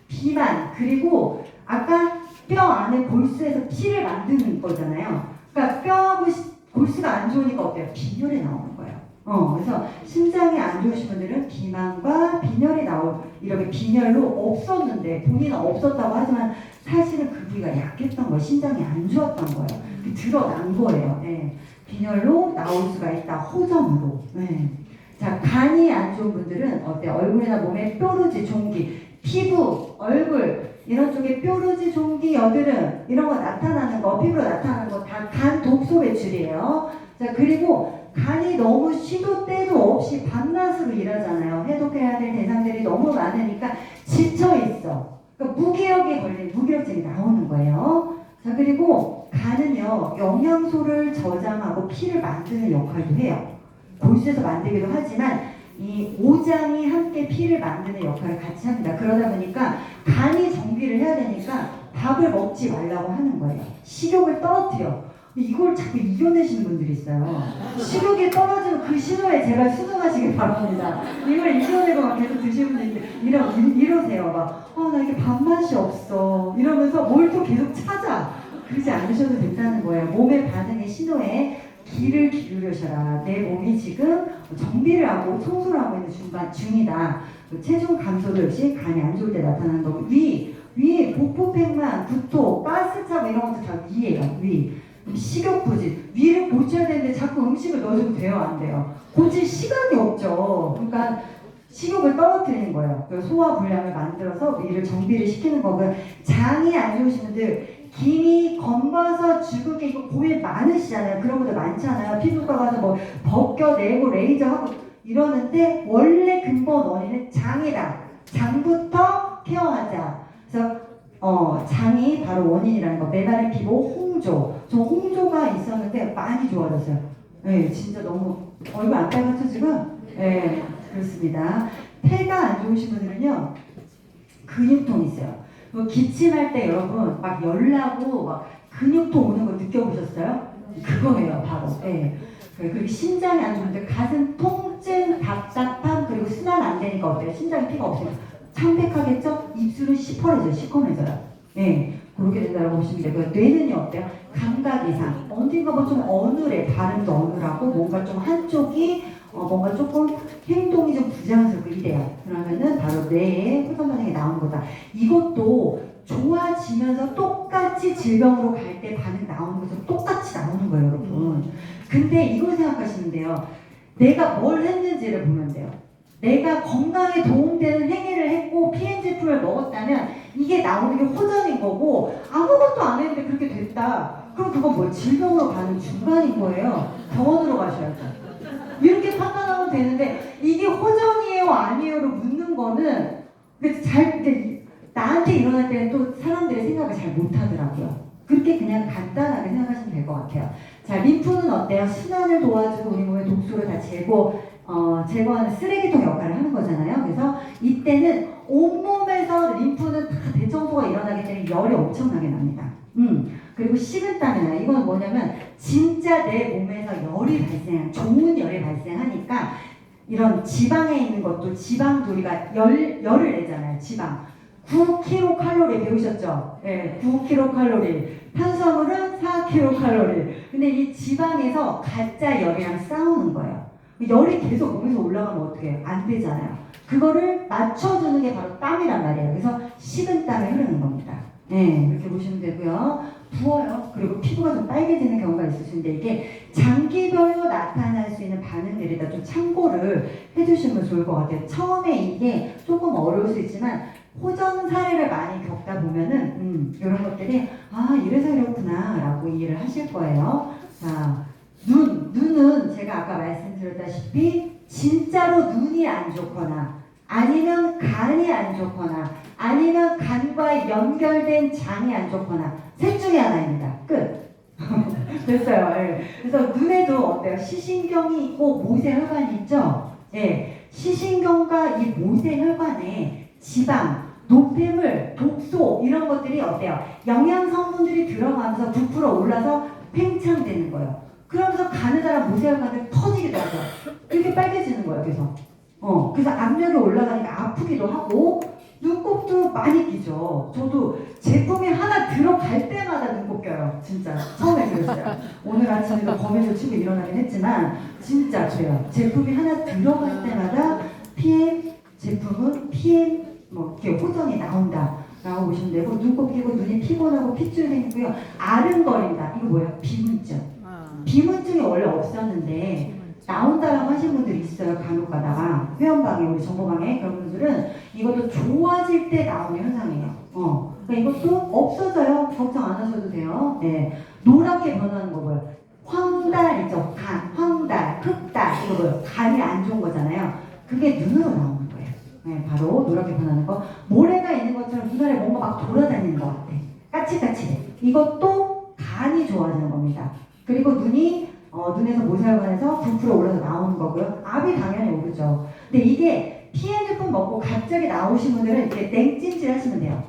A: 비만, 그리고 아까 뼈 안에 골수에서 피를 만드는 거잖아요. 그러니까 뼈하고 골수가 안 좋으니까 어때요? 빈혈이 나오는 거예요. 그래서 심장이 안 좋으신 분들은 비만과 빈혈이 이렇게 빈혈로 없었는데 본인은 없었다고 하지만 사실은 그 부위가 약했던 거예요. 심장이 안 좋았던 거예요. 드러난 거예요. 네. 빈혈로 나올 수가 있다. 호전으로. 네. 자, 간이 안 좋은 분들은 어때요? 얼굴이나 몸에 뾰루지, 종기, 피부, 얼굴 이런 쪽에 뾰루지, 종기, 여드름 이런 거 나타나는 거, 피부로 나타나는 거 다 간 독소 배출이에요. 자, 그리고 간이 너무 시도 때도 없이 밤낮으로 일하잖아요. 해독해야 될 대상들이 너무 많으니까 지쳐 있어. 그러니까 무기력증이 나오는 거예요. 자, 그리고 간은요 영양소를 저장하고 피를 만드는 역할도 해요. 골수에서 만들기도 하지만 이 오장이 함께 피를 만드는 역할을 같이 합니다. 그러다 보니까 간이 정비를 해야 되니까 밥을 먹지 말라고 하는 거예요. 식욕을 떨어뜨려. 이걸 자꾸 이겨내시는 분들이 있어요. 식욕이 떨어지면 그 신호에 제발 수긍하시길 바랍니다. 이걸 이겨내고 막 계속 드시는 분들이 이러세요. 막, 나 이게 밥맛이 없어. 이러면서 뭘 또 계속 찾아. 그러지 않으셔도 된다는 거예요. 몸의 반응의 신호에 귀를 기울여셔라. 내 몸이 지금 정비를 하고 청소를 하고 있는 중이다. 체중 감소도 역시 간이 안 좋을 때 나타나는 거고 위, 복부팽만, 구토, 가스차고 이런 것도 다 위예요. 위. 식욕 부진. 위를 고쳐야 되는데 자꾸 음식을 넣어주면 돼요? 안 돼요? 고칠 시간이 없죠. 그러니까 식욕을 떨어뜨리는 거예요. 소화 불량을 만들어서 위를 정비를 시키는 거고 장이 안 좋으신 분들 김이 검어서 죽을게 이거 고민 많으시잖아요. 그런 분들 많잖아요. 피부과 가서 뭐 벗겨내고 레이저하고 이러는데 원래 근본 원인은 장이다. 장부터 케어하자. 그래서 장이 바로 원인이라는 거. 메마른 피부, 홍조. 저 홍조가 있었는데 많이 좋아졌어요. 네, 진짜 너무 얼굴 안 빨갛죠 지금? 네, 그렇습니다. 폐가 안 좋으신 분들은요 근육통 있어요. 기침할 때 여러분 막 열나고 막 근육통 오는 거 느껴보셨어요? 그거예요 바로. 네. 그리고 심장이 안 좋은데 가슴 통증, 답답함 그리고 순환 안 되니까 어때요? 심장에 피가 없으니까 창백하겠죠? 입술은 시커매져요. 네. 그렇게 된다고 보시면 되고요. 뇌는요 어때요? 감각 이상. 언젠가 뭐 좀 어눌해. 발음도 어눌하고 뭔가 좀 한쪽이 뭔가 조금 행동이 좀 부자연스럽고 이래요. 그러면은 바로 뇌에 호전 반응이 나오는 거다. 이것도 좋아지면서 똑같이 질병으로 갈 때 반응 나오는 것처럼 똑같이 나오는 거예요, 여러분. 근데 이걸 생각하시면 돼요. 내가 뭘 했는지를 보면 돼요. 내가 건강에 도움되는 행위를 했고 PM 제품을 먹었다면 이게 나오는 게 호전인 거고 아무것도 안 했는데 그렇게 됐다. 그럼 그건 뭐 질병으로 가는 중간인 거예요. 병원으로 가셔야죠. 이렇게 판단하면 되는데 이게 호전이에요 아니에요로 묻는 거는 나한테 일어날 때는 또 사람들의 생각을 잘 못하더라고요. 그렇게 그냥 간단하게 생각하시면 될 것 같아요. 자, 림프는 어때요? 순환을 도와주고 우리 몸의 독소를 다 제거하는 쓰레기통 역할을 하는 거잖아요. 그래서 이때는 온몸에서 림프는 다 대청소가 일어나기 때문에 열이 엄청나게 납니다. 그리고 식은땀이 나요. 이건 뭐냐면 진짜 내 몸에서 열이 좋은 열이 발생하니까 이런 지방에 있는 것도 지방도리가 열을 내잖아요. 지방. 9kcal 배우셨죠? 네, 9kcal. 탄수화물은 4kcal. 근데 이 지방에서 가짜 열이랑 싸우는 거예요. 열이 계속 몸에서 올라가면 어떻게 해요? 안 되잖아요. 그거를 맞춰주는 게 바로 땀이란 말이에요. 그래서 식은 땀이 흐르는 겁니다. 네, 이렇게 보시면 되고요. 부어요. 그리고 피부가 좀 빨개지는 경우가 있으신데 이게 장기별로 나타날 수 있는 반응들이다. 좀 참고를 해주시면 좋을 것 같아요. 처음에 이게 조금 어려울 수 있지만 호전 사례를 많이 겪다 보면은 이런 것들이 이래서 이렇구나 라고 이해를 하실 거예요. 자, 눈은 제가 아까 말씀드렸다시피 진짜로 눈이 안 좋거나 아니면 간이 안 좋거나 아니면 간과 연결된 장이 안 좋거나 셋 중에 하나입니다. 끝. 됐어요. 예. 그래서 눈에도 어때요? 시신경이 있고 모세혈관이 있죠? 예. 시신경과 이 모세혈관에 지방, 노폐물, 독소 이런 것들이 어때요? 영양 성분들이 들어가면서 부풀어 올라서 팽창되는 거예요. 그러면서 가느다란 모세혈관이 터지기도 하죠. 이렇게 빨개지는 거예요. 그래서 압력이 올라가니까 아프기도 하고 눈곱도 많이 끼죠. 저도 제품이 하나 들어갈 때마다 눈곱 껴요. 진짜 처음에 그랬어요. 오늘 아침에도 거미줄 치고 일어나긴 했지만 진짜 그래요. 제품이 하나 들어갈 때마다 제품은 PM 이렇게 호전이 나온다 라고 보시면 되고 눈곱 끼고 눈이 피곤하고 핏줄 생기고요. 아른거린다. 이거 뭐예요? 비문증. 비문증이 원래 없었는데 나온다라고 하신 분들이 있어요. 간혹 가다가 회원방에 우리 정보방에 그런 분들은 이것도 좋아질 때 나오는 현상이에요. 그러니까 이것도 없어져요. 걱정 안 하셔도 돼요. 네, 노랗게 변하는 거 뭐예요? 황달이죠. 간, 황달, 흑달 이거 뭐예요? 간이 안 좋은 거잖아요. 그게 눈으로 나오는 거예요. 네, 바로 노랗게 변하는 거. 모래가 있는 것처럼 눈 아래 뭔가 막 돌아다니는 것 같아. 까칠까칠해. 이것도 간이 좋아지는 겁니다. 그리고 눈에서 모세혈관에서 부풀어 올라서 나오는 거고요. 압이 당연히 오르죠. 근데 이게 PM 제품 먹고 갑자기 나오신 분들은 이렇게 냉찜질 하시면 돼요.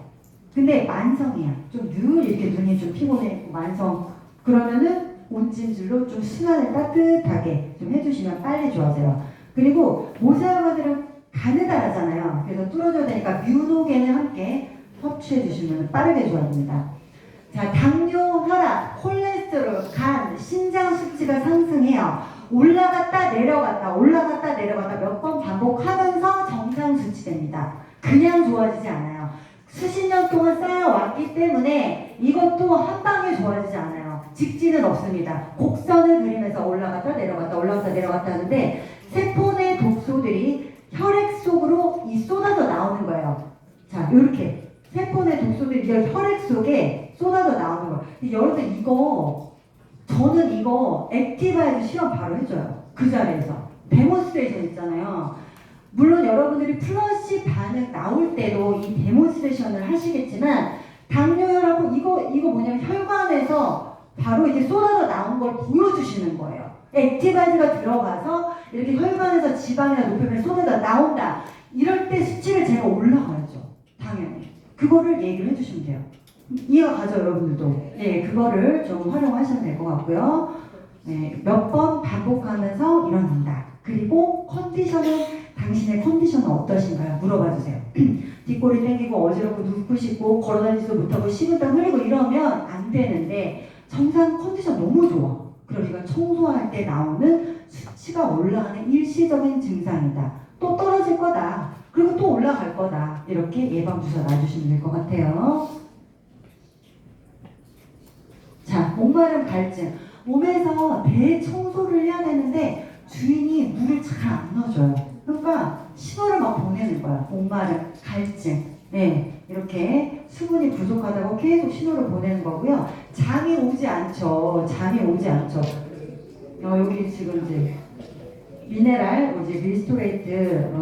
A: 근데 만성이야. 좀 늘 이렇게 눈이 좀 피곤해 만성. 그러면은 온찜질로 좀 순환을 따뜻하게 좀 해주시면 빨리 좋아져요. 그리고 모세혈관들은 가느다라잖아요. 그래서 뚫어줘야 되니까 뮤노겐을 함께 섭취해 주시면 빠르게 좋아집니다. 자, 당뇨, 혈압, 콜레스테롤, 간, 신장 수치가 상승해요. 올라갔다 내려갔다 몇 번 반복하면서 정상 수치됩니다. 그냥 좋아지지 않아요. 수십 년 동안 쌓여왔기 때문에 이것도 한 방에 좋아지지 않아요. 직진은 없습니다. 곡선을 그리면서 올라갔다 내려갔다 하는데 세포 내 독소들이 혈액 속으로 쏟아져 나오는 거예요. 자, 이렇게 세포 내 독소들이 혈액 속에 쏟아져 나오는 거예요. 여러분들 저는 이거 액티바이드 시험 바로 해줘요. 그 자리에서. 데몬스트레이션 있잖아요. 물론 여러분들이 플러시 반응 나올 때도 이 데몬스트레이션을 하시겠지만 당뇨혈압은 이거 뭐냐면 혈관에서 바로 이제 쏟아져 나온 걸 보여주시는 거예요. 액티바이드가 들어가서 이렇게 혈관에서 지방이나 노폐물이 쏟아져 나온다. 이럴 때 수치를 제가 올라가야죠. 당연히. 그거를 얘기를 해주시면 돼요. 이해가 가죠, 여러분들도? 네, 그거를 좀 활용하시면 될 것 같고요. 네, 몇 번 반복하면서 일어난다. 그리고 당신의 컨디션은 어떠신가요? 물어봐 주세요. 뒷골이 땡기고 어지럽고 눕고 싶고 걸어다니지도 못하고 식은땀 흘리고 이러면 안 되는데 정상 컨디션 너무 좋아. 그러니까 청소할 때 나오는 수치가 올라가는 일시적인 증상이다. 또 떨어질 거다. 그리고 또 올라갈 거다. 이렇게 예방주사 놔주시면 될 것 같아요. 자, 목마름 갈증. 몸에서 대청소를 해야 되는데 주인이 물을 잘 안 넣어줘요. 그러니까 신호를 막 보내는 거야. 목마름, 갈증. 네, 이렇게 수분이 부족하다고 계속 신호를 보내는 거고요. 잠이 오지 않죠. 여기 지금 이제 미네랄, 리스토레이트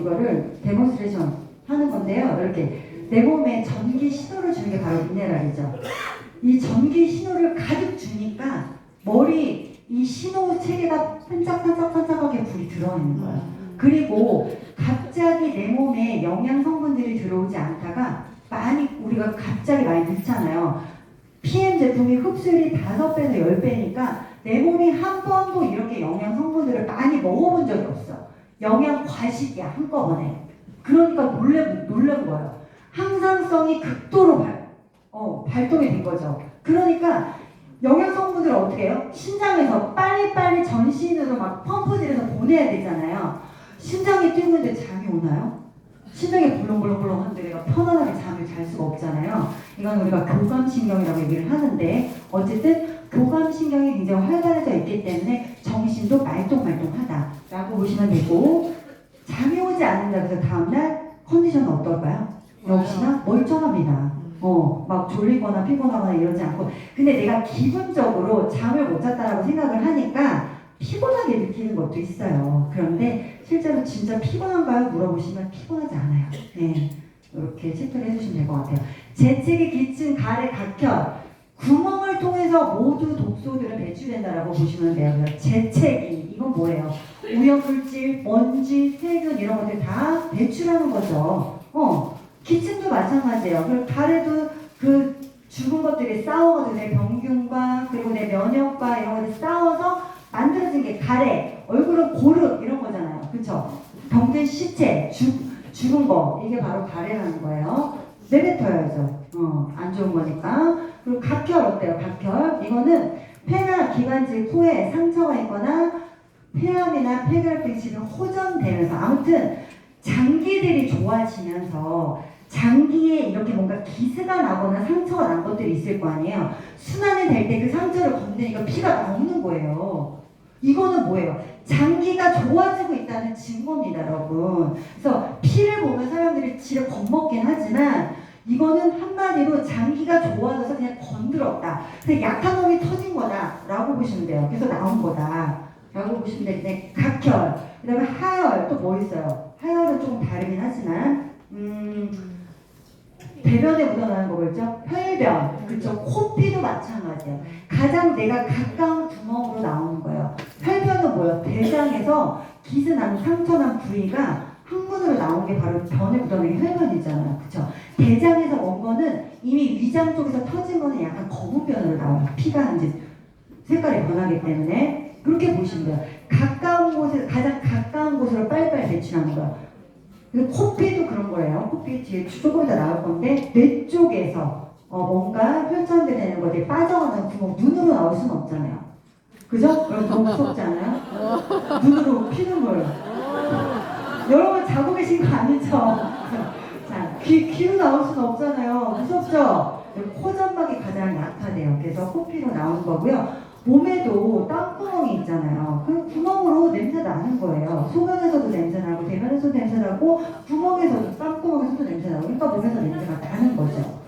A: 이거를 데몬스트레이션 하는 건데요. 이렇게 내 몸에 전기 신호를 주는 게 바로 미네랄이죠. 이 전기 신호를 가득 주니까 머리 이 신호 체계가 반짝반짝반짝하게 불이 들어있는 거예요. 그리고 갑자기 내 몸에 영양 성분들이 들어오지 않다가 많이 우리가 갑자기 많이 넣잖아요. PM 제품이 흡수율이 5배에서 10배니까 내 몸이 한 번도 이렇게 영양 성분들을 많이 먹어본 적이 없어. 영양 과식이야 한꺼번에. 그러니까 놀란 거예요. 항상성이 극도로 발동이 된 거죠. 그러니까 영양 성분들을 어떻게 해요? 신장에서 빨리빨리 전신으로 막 펌프질해서 보내야 되잖아요. 심장이 뛰고 있는데 잠이 오나요? 심장이 벌렁벌렁벌렁한데 내가 편안하게 잠을 잘 수가 없잖아요. 이건 우리가 교감신경이라고 얘기를 하는데 어쨌든 교감신경이 굉장히 활발해져 있기 때문에 정신도 말똥말똥하다라고 보시면 되고, 잠이 오지 않는다 그래서 다음날 컨디션은 어떨까요? 역시나 멀쩡합니다. 막 졸리거나 피곤하거나 이러지 않고, 근데 내가 기분적으로 잠을 못 잤다라고 생각을 하니까 피곤하게 느끼는 것도 있어요. 그런데 실제로 진짜 피곤한가요? 물어보시면 피곤하지 않아요. 네, 이렇게 체크를 해주시면 될 것 같아요. 재채기, 기침, 가래, 각혈, 구멍을 통해서 모두 독소들은 배출된다라고 보시면 돼요. 그래서 재채기, 이건 뭐예요? 오염물질, 먼지, 세균 이런 것들 다 배출하는 거죠. 기침도 마찬가지예요. 그리고 가래도 그 죽은 것들이 싸워가지고 내 병균과 그리고 내 면역과 이런 것들이 싸워서 만들어진 게 가래, 얼굴은 고름 이런 거잖아요. 그쵸? 병든 시체, 죽은 거, 이게 바로 가래라는 거예요. 내뱉어야죠. 안 좋은 거니까. 그리고 각혈 어때요? 각혈. 이거는 폐나 기관지, 코에 상처가 있거나 폐암이나 폐결핵 질환 호전되면서, 아무튼 장기들이 좋아지면서 장기에 이렇게 뭔가 기스가 나거나 상처가 난 것들이 있을 거 아니에요. 순환이 될 때 그 상처를 건드니까 피가 나오는 거예요. 이거는 뭐예요? 장기가 좋아지고 있다는 증거입니다, 여러분. 그래서 피를 보면 사람들이 지를 겁먹긴 하지만 이거는 한마디로 장기가 좋아져서 그냥 건드렸다. 그냥 약한 놈이 터진 거다라고 보시면 돼요. 그래서 나온 거다라고 보시면 되는데, 각혈, 그 다음에 하열, 또 뭐 있어요? 하열은 조금 다르긴 하지만 배변에 묻어나는 거겠죠? 혈변, 그쵸? 코피도 마찬가지예요. 가장 내가 가까운 구멍으로 나오는 거예요. 혈변은 뭐예요? 대장에서 기스난 상처난 부위가 항문으로 나온 게 바로 변에 묻어나는 게 혈변이잖아요. 그쵸? 대장에서 온 거는 이미 위장 쪽에서 터진 거는 약간 검은 변으로 나와요. 피가 이제 색깔이 변하기 때문에. 그렇게 보시면 돼요. 가까운 곳에, 가장 가까운 곳으로 빨리빨리 배출하는 거예요. 코피도 그런 거예요. 코피 뒤에 조금 더 나올 건데, 뇌 쪽에서 뭔가 혈전되는 것들이 빠져가는 구멍, 눈으로 나올 수는 없잖아요. 그죠? 여러분 너무 무섭지 않아요? 눈으로 피눈물. 여러분 자고 계신 거 아니죠? 자, 귀로 나올 수는 없잖아요. 무섭죠? 코점막이 가장 약하대요. 그래서 코피로 나오는 거고요. 몸에도 땀구멍이 있잖아요. 그 구멍으로 냄새 나는 거예요. 소변에서도 냄새 나고, 대변에서도 냄새 나고, 구멍에서도, 땀구멍에서도 냄새 나고, 그러니까 몸에서 냄새가 나는 거죠.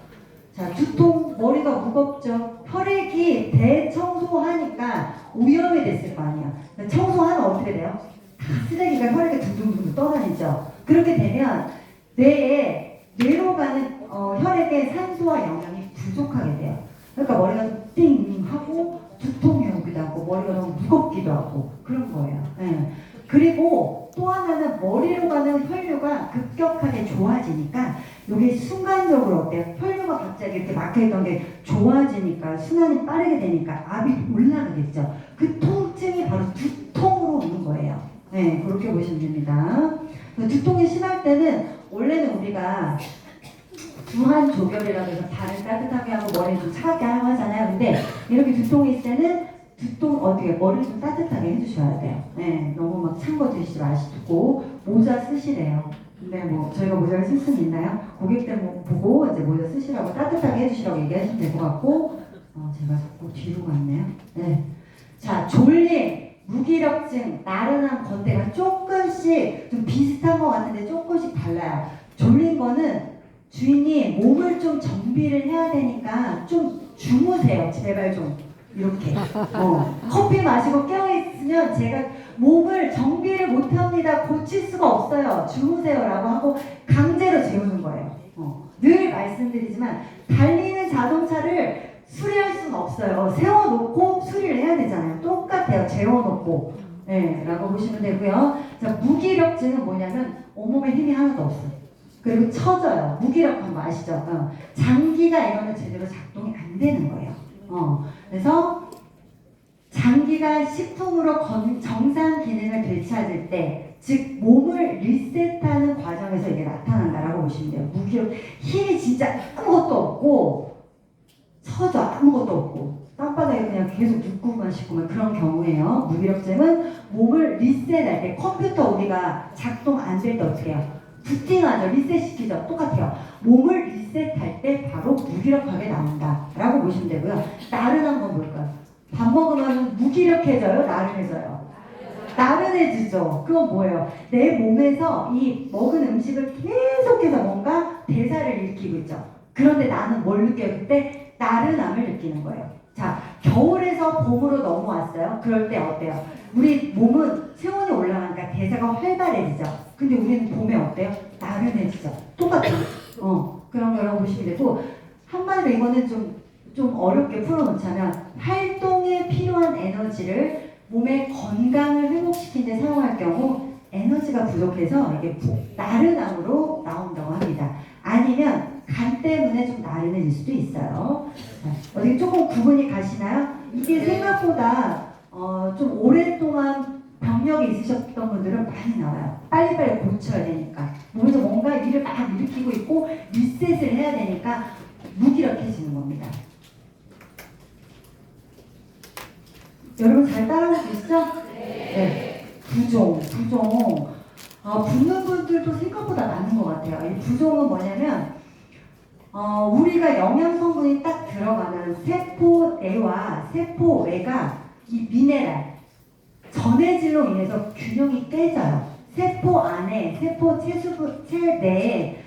A: 자, 두통, 머리가 무겁죠. 혈액이 대청소하니까 오염이 됐을 거 아니야. 청소하면 어떻게 돼요? 다 쓰레기가 혈액에 둥둥둥 떠다니죠. 그렇게 되면 뇌로 가는 혈액에 산소와 영양이 부족하게 돼요. 그러니까 머리가 띵 하고 두통이 오기도 하고 머리가 너무 무겁기도 하고 그런 거예요. 네. 그리고 또 하나는 머리로 가는 혈류가 급격하게 좋아지니까 이게 순간적으로 어때요? 혈류가 갑자기 이렇게 막혀있던 게 좋아지니까 순환이 빠르게 되니까 압이 올라가겠죠. 그 통증이 바로 두통으로 오는 거예요. 네, 그렇게 보시면 됩니다. 두통이 심할 때는 원래는 우리가 주한 조결이라고 해서 발을 따뜻하게 하고 머리를 좀 차갑게 하고 하잖아요. 근데 이렇게 두통이 있을 때는 어떻게 머리를 좀 따뜻하게 해주셔야 돼요. 네, 너무 막 찬 거 드시지 마시고 모자 쓰시래요. 근데 뭐 저희가 모자를 쓸 수는 있나요? 고객들 보고 이제 모자 쓰시라고 따뜻하게 해주시라고 얘기하시면 될 것 같고, 제가 자꾸 뒤로 갔네요. 네, 자, 졸림, 무기력증, 나른한 건대가 조금씩 좀 비슷한 것 같은데 조금씩 달라요. 졸린 거는 주인이 몸을 좀 정비를 해야 되니까 좀 주무세요. 제발 좀 이렇게 커피 마시고 깨어있으면 제가 몸을 정비를 못합니다. 고칠 수가 없어요. 주무세요 라고 하고 강제로 재우는 거예요. 늘 말씀드리지만 달리는 자동차를 수리할 수는 없어요. 세워놓고 수리를 해야 되잖아요. 똑같아요. 재워놓고 예, 라고 보시면 되고요. 자, 무기력증은 뭐냐면 온몸에 힘이 하나도 없어. 그리고 처져요. 무기력한 거 아시죠? 장기가 이거는 제대로 작동이 안 되는 거예요. 그래서 장기가 식품으로 정상 기능을 되찾을 때, 즉 몸을 리셋하는 과정에서 이게 나타난다라고 보시면 돼요. 무기력, 힘이 진짜 아무것도 없고 처져 아무것도 없고 땅바닥에 그냥 계속 눕고만 싶고만 그런 경우에요. 무기력증은 몸을 리셋할 때, 컴퓨터 우리가 작동 안 될 때 어떻게 해요? 부팅하죠. 리셋시키죠. 똑같아요. 몸을 리셋할 때 바로 무기력하게 나온다라고 보시면 되고요. 나른한 건 뭘까요? 밥 먹으면 무기력해져요? 나른해져요? 나른해지죠. 그건 뭐예요? 내 몸에서 이 먹은 음식을 계속해서 뭔가 대사를 일으키고 있죠. 그런데 나는 뭘 느껴요? 그때 나른함을 느끼는 거예요. 자, 겨울에서 봄으로 넘어왔어요. 그럴 때 어때요? 우리 몸은 체온이 올라가니까 대사가 활발해지죠. 근데 우리는 봄에 어때요? 나른해지죠. 똑같아요. 그런 거라고 보시면 되고, 한마디로 이거는 좀 어렵게 풀어놓자면, 활동에 필요한 에너지를 몸의 건강을 회복시키는 데 사용할 경우 에너지가 부족해서 이게 나른함으로 나온다고 합니다. 아니면 간 때문에 좀 나른해질 수도 있어요. 어디 조금 구분이 가시나요? 이게 생각보다 좀 오랫동안 병력이 있으셨던 분들은 많이 나와요. 빨리빨리 고쳐야 되니까. 몸에서 뭔가 일을 막 일으키고 있고 리셋을 해야 되니까 무기력해지는 겁니다. 여러분 잘 따라오고 계시죠? 네. 부종. 붓는 분들도 생각보다 많은 것 같아요. 이 부종은 뭐냐면 우리가 영양 성분이 딱 들어가면 세포 내와 세포 외가 이 미네랄, 전해질로 인해서 균형이 깨져요. 세포 안에, 세포 체 내에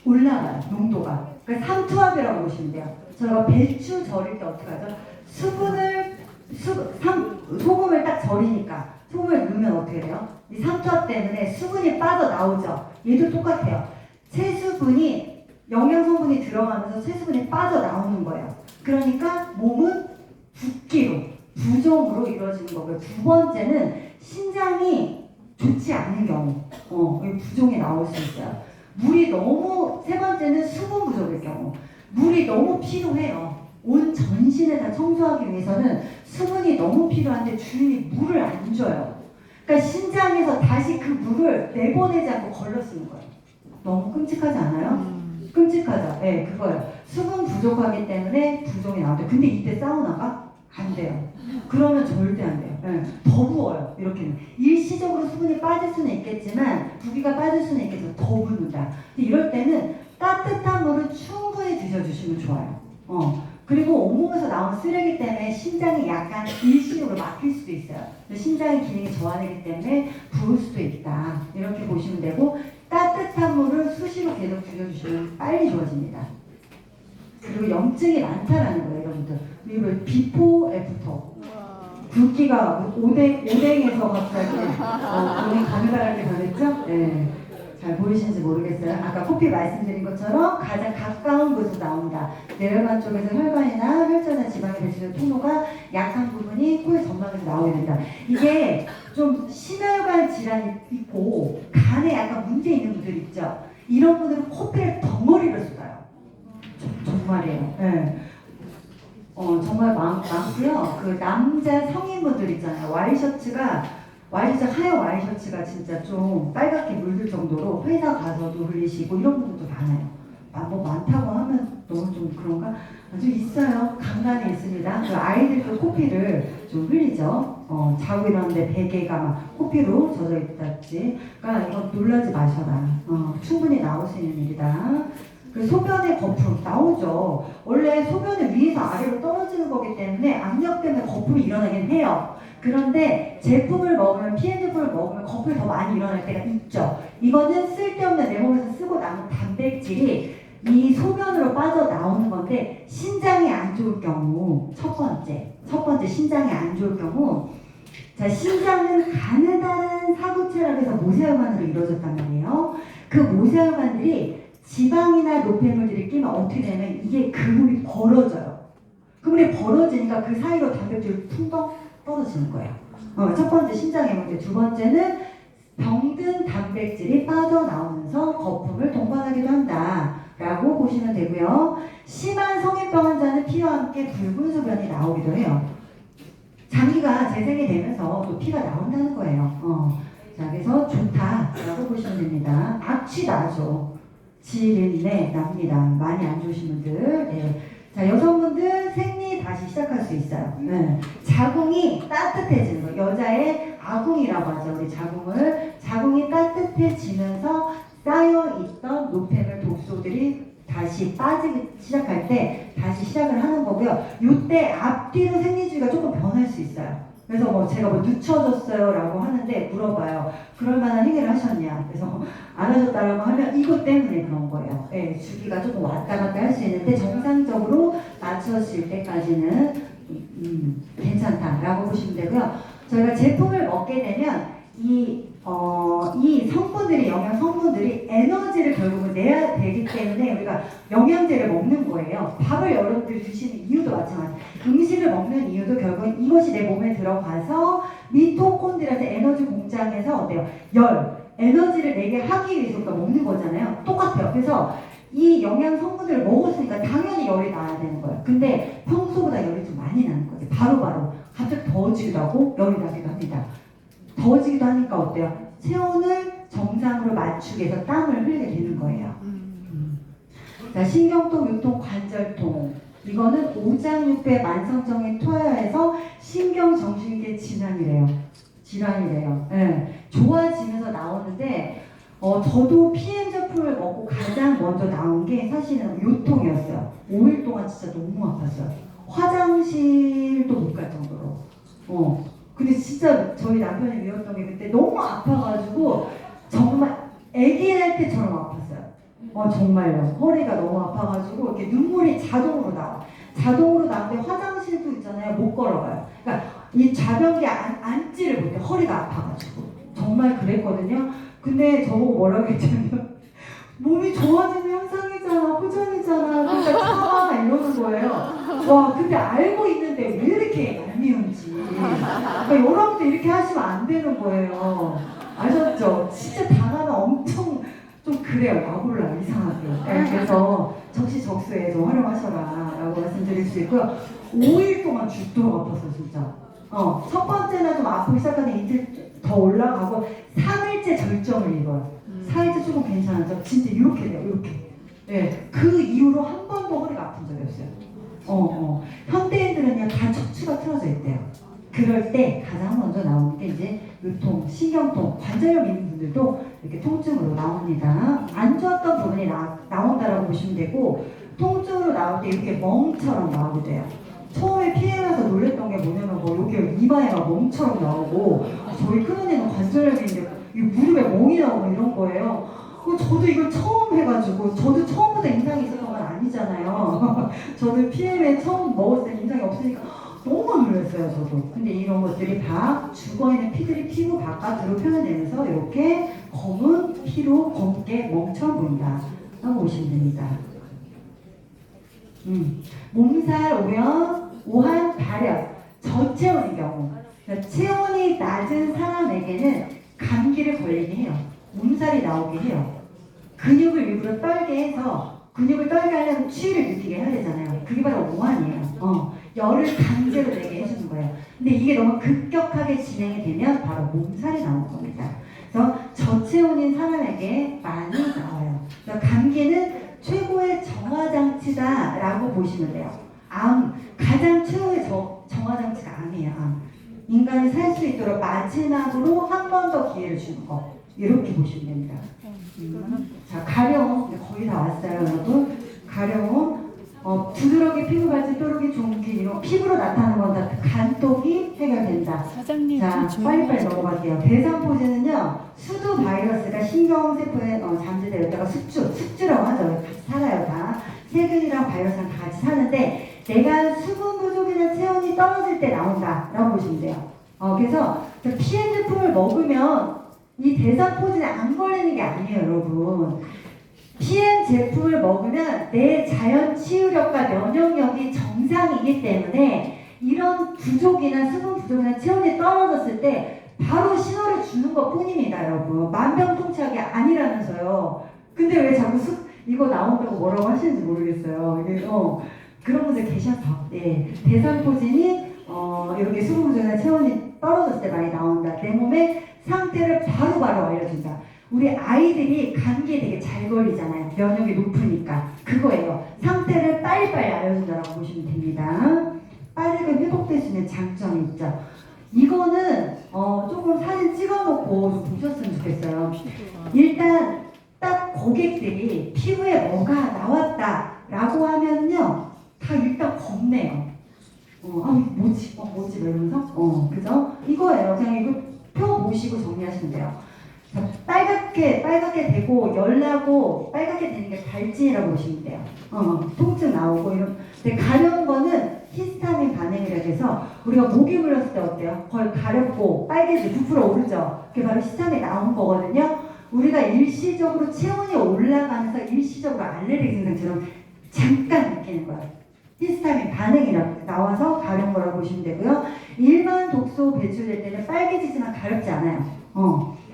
A: 올라가요, 농도가. 그러니까 삼투압이라고 보시면 돼요. 저희가 배추 절일 때 어떻게 하죠? 소금을 딱 절이니까 소금을 넣으면 어떻게 돼요? 이 삼투압 때문에 수분이 빠져나오죠. 얘도 똑같아요. 체수분이 영양성분이 들어가면서 체수분이 빠져나오는 거예요. 그러니까 몸은 붓기로, 부종으로 이루어지는 거고요. 두 번째는 신장이 좋지 않은 경우, 부종이 나올 수 있어요. 세 번째는 수분 부족일 경우, 물이 너무 필요해요. 온 전신을 다 청소하기 위해서는 수분이 너무 필요한데 주인이 물을 안 줘요. 그러니까 신장에서 다시 그 물을 내보내지 않고 걸러 쓰는 거예요. 너무 끔찍하지 않아요? 끔찍하죠. 네, 그거예요. 수분 부족하기 때문에 부종이 나온대요. 근데 이때 사우나가 안 돼요. 그러면 절대 안 돼요. 네, 더 부어요. 이렇게는. 일시적으로 수분이 빠질 수는 있겠지만, 부기가 빠질 수는 있겠지만 더 붓는다. 이럴 때는 따뜻한 물을 충분히 드셔주시면 좋아요. 그리고 온몸에서 나온 쓰레기 때문에 신장이 약간 일시적으로 막힐 수도 있어요. 신장의 기능이 저하되기 때문에 부을 수도 있다. 이렇게 보시면 되고, 따뜻한 물을 수시로 계속 줄여주시면 빨리 좋아집니다. 그리고 염증이 많다라는 거예요, 여러분들. 그리고 비포 애프터. 굵기가 오뎅에서 갑자기 오뎅 가느다랗게 변했죠? 네. 잘 보이시는지 모르겠어요. 아까 코피 말씀드린 것처럼 가장 가까운 곳에서 나온다. 뇌혈관 쪽에서 혈관이나 혈전이나 지방에 배출된 통로가 약한 부분이 코의 전방에서 나오게 된다. 이게 좀 심혈관 질환이 있고 간에 약간 문제 있는 분들 있죠. 이런 분들은 코피를 덩어리로 쏟아요. 정말이에요. 네. 정말 많고요. 그 남자 성인분들 있잖아요. 하얀 와이셔츠가 진짜 좀 빨갛게 물들 정도로 회사 가서도 흘리시고 이런 분들도 많아요. 뭐 많다고 하면 너무 좀 그런가? 아주 있어요. 간간히 있습니다. 그 아이들도 코피를 좀 흘리죠. 자고 일어났는데 베개가 막 코피로 젖어 있다든지. 그러니까 이건 놀라지 마셔라. 충분히 나올 수 있는 일이다. 그 소변의 거품 나오죠. 원래 소변은 위에서 아래로 떨어지는 거기 때문에 압력 때문에 거품이 일어나긴 해요. 그런데 제품을 먹으면, 피해 제품을 먹으면 거품이 더 많이 일어날 때가 있죠. 이거는 쓸데없는 내 몸에서 쓰고 남은 단백질이 이 소변으로 빠져나오는 건데, 신장이 안 좋을 경우, 첫 번째 신장이 안 좋을 경우, 자, 신장은 가느다란 사구체라고 해서 모세혈관으로 이루어졌단 말이에요. 그 모세혈관들이 지방이나 노폐물들이 끼면 어떻게 되냐면 이게 그물이 벌어져요. 그물이 벌어지니까 그 사이로 단백질을 떨어지는 거예요. 첫 번째 신장의 문제, 두 번째는 병든 단백질이 빠져나오면서 거품을 동반하기도 한다라고 보시면 되고요. 심한 성인병 환자는 피와 함께 붉은 소변이 나오기도 해요. 장기가 재생이 되면서 또 피가 나온다는 거예요. 자, 그래서 좋다라고 보시면 됩니다. 악취 나죠. 지린내 납니다. 많이 안 좋으신 분들. 네. 자, 여성분들 생리 다시 시작할 수 있어요. 네. 자궁이 따뜻해지는 거예요. 여자의 아궁이라고 하죠. 우리 자궁이 따뜻해지면서 쌓여있던 노폐물 독소들이 다시 빠지기 시작할 때 다시 시작을 하는 거고요. 이때 앞뒤로 생리주기가 조금 변할 수 있어요. 그래서 제가 늦춰졌어요 라고 하는데 물어봐요. 그럴 만한 행위를 하셨냐? 그래서 안 하셨다라고 하면 이것 때문에 그런 거예요. 네, 주기가 조금 왔다 갔다 할 수 있는데 정상적으로 맞춰질 때까지는 괜찮다라고 보시면 되고요. 저희가 제품을 먹게 되면 이 성분들이, 영양 성분들이 에너지를 결국은 내야 되기 때문에 우리가 영양제를 먹는 거예요. 밥을 여러분들 드시는 이유도 마찬가지. 음식을 먹는 이유도 결국은 이것이 내 몸에 들어가서 미토콘드리아의 에너지 공장에서 어때요? 에너지를 내게 하기 위해서 우리가 먹는 거잖아요. 똑같아요. 그래서 이 영양 성분들을 먹었으니까 당연히 열이 나야 되는 거예요. 근데 평소보다 열이 좀 많이 나는 거지. 바로바로 갑자기 더워지기도 하고 열이 나기도 합니다. 더워지기도 하니까 어때요? 체온을 정상으로 맞추기 위해서 땀을 흘리게 되는 거예요. 자, 신경통, 유통, 관절통. 이거는 오장육부의 만성적인 토하에서 신경정신계 질환이래요. 네. 좋아지면서 나오는데 저도 PM 제품을 먹고 가장 먼저 나온 게 사실은 요통이었어요. 5일 동안 진짜 너무 아팠어요. 화장실도 못 갈 정도로. 근데 진짜 저희 남편이 미웠던 게 그때 너무 아파가지고 정말 애기 날 때처럼 아팠어요. 정말요. 허리가 너무 아파가지고 이렇게 눈물이 자동으로 나와. 자동으로 나오는데 화장실도 있잖아요. 못 걸어가요. 그러니까 이 좌변기 앉지를 못해. 허리가 아파가지고. 정말 그랬거든요. 근데 저보고 뭐라고 했냐면 몸이 좋아지는 현상이잖아. 호전이잖아. 그러니까 참아 이러는 거예요. 와, 근데 알고 있는데 왜 이렇게 얄미운지. 그러니까 여러분도 이렇게 하시면 안 되는 거예요. 아셨죠? 진짜 단어는 엄청 좀 그래요. 나몰라 이상하게. 네, 그래서 적시적소에 좀 활용하셔라 라고 말씀드릴 수 있고요. 5일 동안 죽도록 아팠어요 진짜. 첫 번째는 좀 아프기 시작하는 이틀 더 올라가고 3일째 절정을 이뤄요. 4일째 조금 괜찮아져. 진짜 이렇게 돼요. 이렇게. 네, 그 이후로 한 번도 허리가 아픈 적이 없어요. 현대인들은요 다 척추가 틀어져 있대요. 그럴 때 가장 먼저 나오는 게 이제 요통, 신경통, 관절염 있는 분들도 이렇게 통증으로 나옵니다. 안 좋았던 부분이 나온다라고 보시면 되고, 통증으로 나올 때 이렇게 멍처럼 나오게 돼요. 처음에 피해가서 놀랬던 게 뭐냐면 여기 이마에 막 멍처럼 나오고, 저희 큰언니는 관절염인데 이 무릎에 멍이 나오고 이런 거예요. 저도 이걸 처음 해가지고, 저도 처음부터 인상이 있었던 건 아니잖아요. 저도 PM에 처음 먹었을 때 인상이 없으니까 너무 놀랐어요, 저도. 근데 이런 것들이 다 죽어있는 피들이 피부 바깥으로 표현되면서 이렇게 검은 피로 검게 멍처럼 보인다 라고 보시면 됩니다. 몸살, 오염, 오한, 발열, 저체온의 경우. 체온이 낮은 사람에게는 감기를 걸리게 해요. 몸살이 나오게 해요. 근육을 일부러 떨게 해서, 근육을 떨게 하려면 추위를 느끼게 해야 되잖아요. 그게 바로 오한이에요. 열을 강제로 내게 해주는 거예요. 근데 이게 너무 급격하게 진행이 되면 바로 몸살이 나오는 겁니다. 그래서 저체온인 사람에게 많이 나와요. 그래서 감기는 최고의 정화장치다라고 보시면 돼요. 가장 최고의 정화장치가 암이에요. 인간이 살 수 있도록 마지막으로 한 번 더 기회를 주는 거. 이렇게 보시면 됩니다. 자, 가려움. 거의 다 왔어요, 여러분. 가려움. 부드럽게 피부 발진, 또르기, 종기, 이런 피부로 나타나는 건 다 간독이 해결된다.
B: 사장님,
A: 자, 빨리빨리 넘어갈게요. 대상포진은요, 수두 바이러스가 신경세포에 잠재되었다가 숙주라고 하죠. 같이 살아요, 다. 세균이랑 바이러스랑 다 같이 사는데, 내가 수분 부족이나 체온이 떨어질 때 나온다라고 보시면 돼요. 그래서 PM 제품을 먹으면 이 대상포진에 안 걸리는 게 아니에요, 여러분. PM 제품을 먹으면 내 자연 치유력과 면역력이 정상이기 때문에 이런 부족이나 수분 부족이나 체온이 떨어졌을 때 바로 신호를 주는 것 뿐입니다, 여러분. 만병통치약이 아니라면서요. 근데 왜 자꾸 이거 나온다고 뭐라고 하시는지 모르겠어요. 이게, 그런 분들 계셔서. 예. 대상포진이 이렇게 수분 부족이나 체온이 떨어졌을 때 많이 나온다. 내 몸의 상태를 바로바로 알려준다. 우리 아이들이 감기에 되게 잘 걸리잖아요. 면역이 높으니까. 그거예요. 상태를 빨리빨리 알려준다라고 보시면 됩니다. 빠르게 회복될 수 있는 장점이 있죠. 이거는 조금 사진 찍어놓고 좀 보셨으면 좋겠어요. 일단 딱 고객들이 피부에 뭐가 나왔다라고 하면요, 다 일단 겁내요. 뭐지 이러면서 그죠? 이거예요. 그냥 이거 표 보시고 정리하시면 돼요. 자, 빨갛게 되고 열나고 빨갛게 되는 게 발진이라고 보시면 돼요. 통증 나오고 이런. 근데 가려운 거는 히스타민 반응이라고 해서 우리가 모기 물렸을 때 어때요? 거의 가렵고 빨개지고 부풀어 오르죠. 그게 바로 히스타민이 나온 거거든요. 우리가 일시적으로 체온이 올라가면서 일시적으로 알레르기 증상처럼 잠깐 느끼는 거예요. 히스타민 반응이라고 나와서 가려운 거라고 보시면 되고요. 일반 독소 배출될 때는 빨개지지만 가렵지 않아요.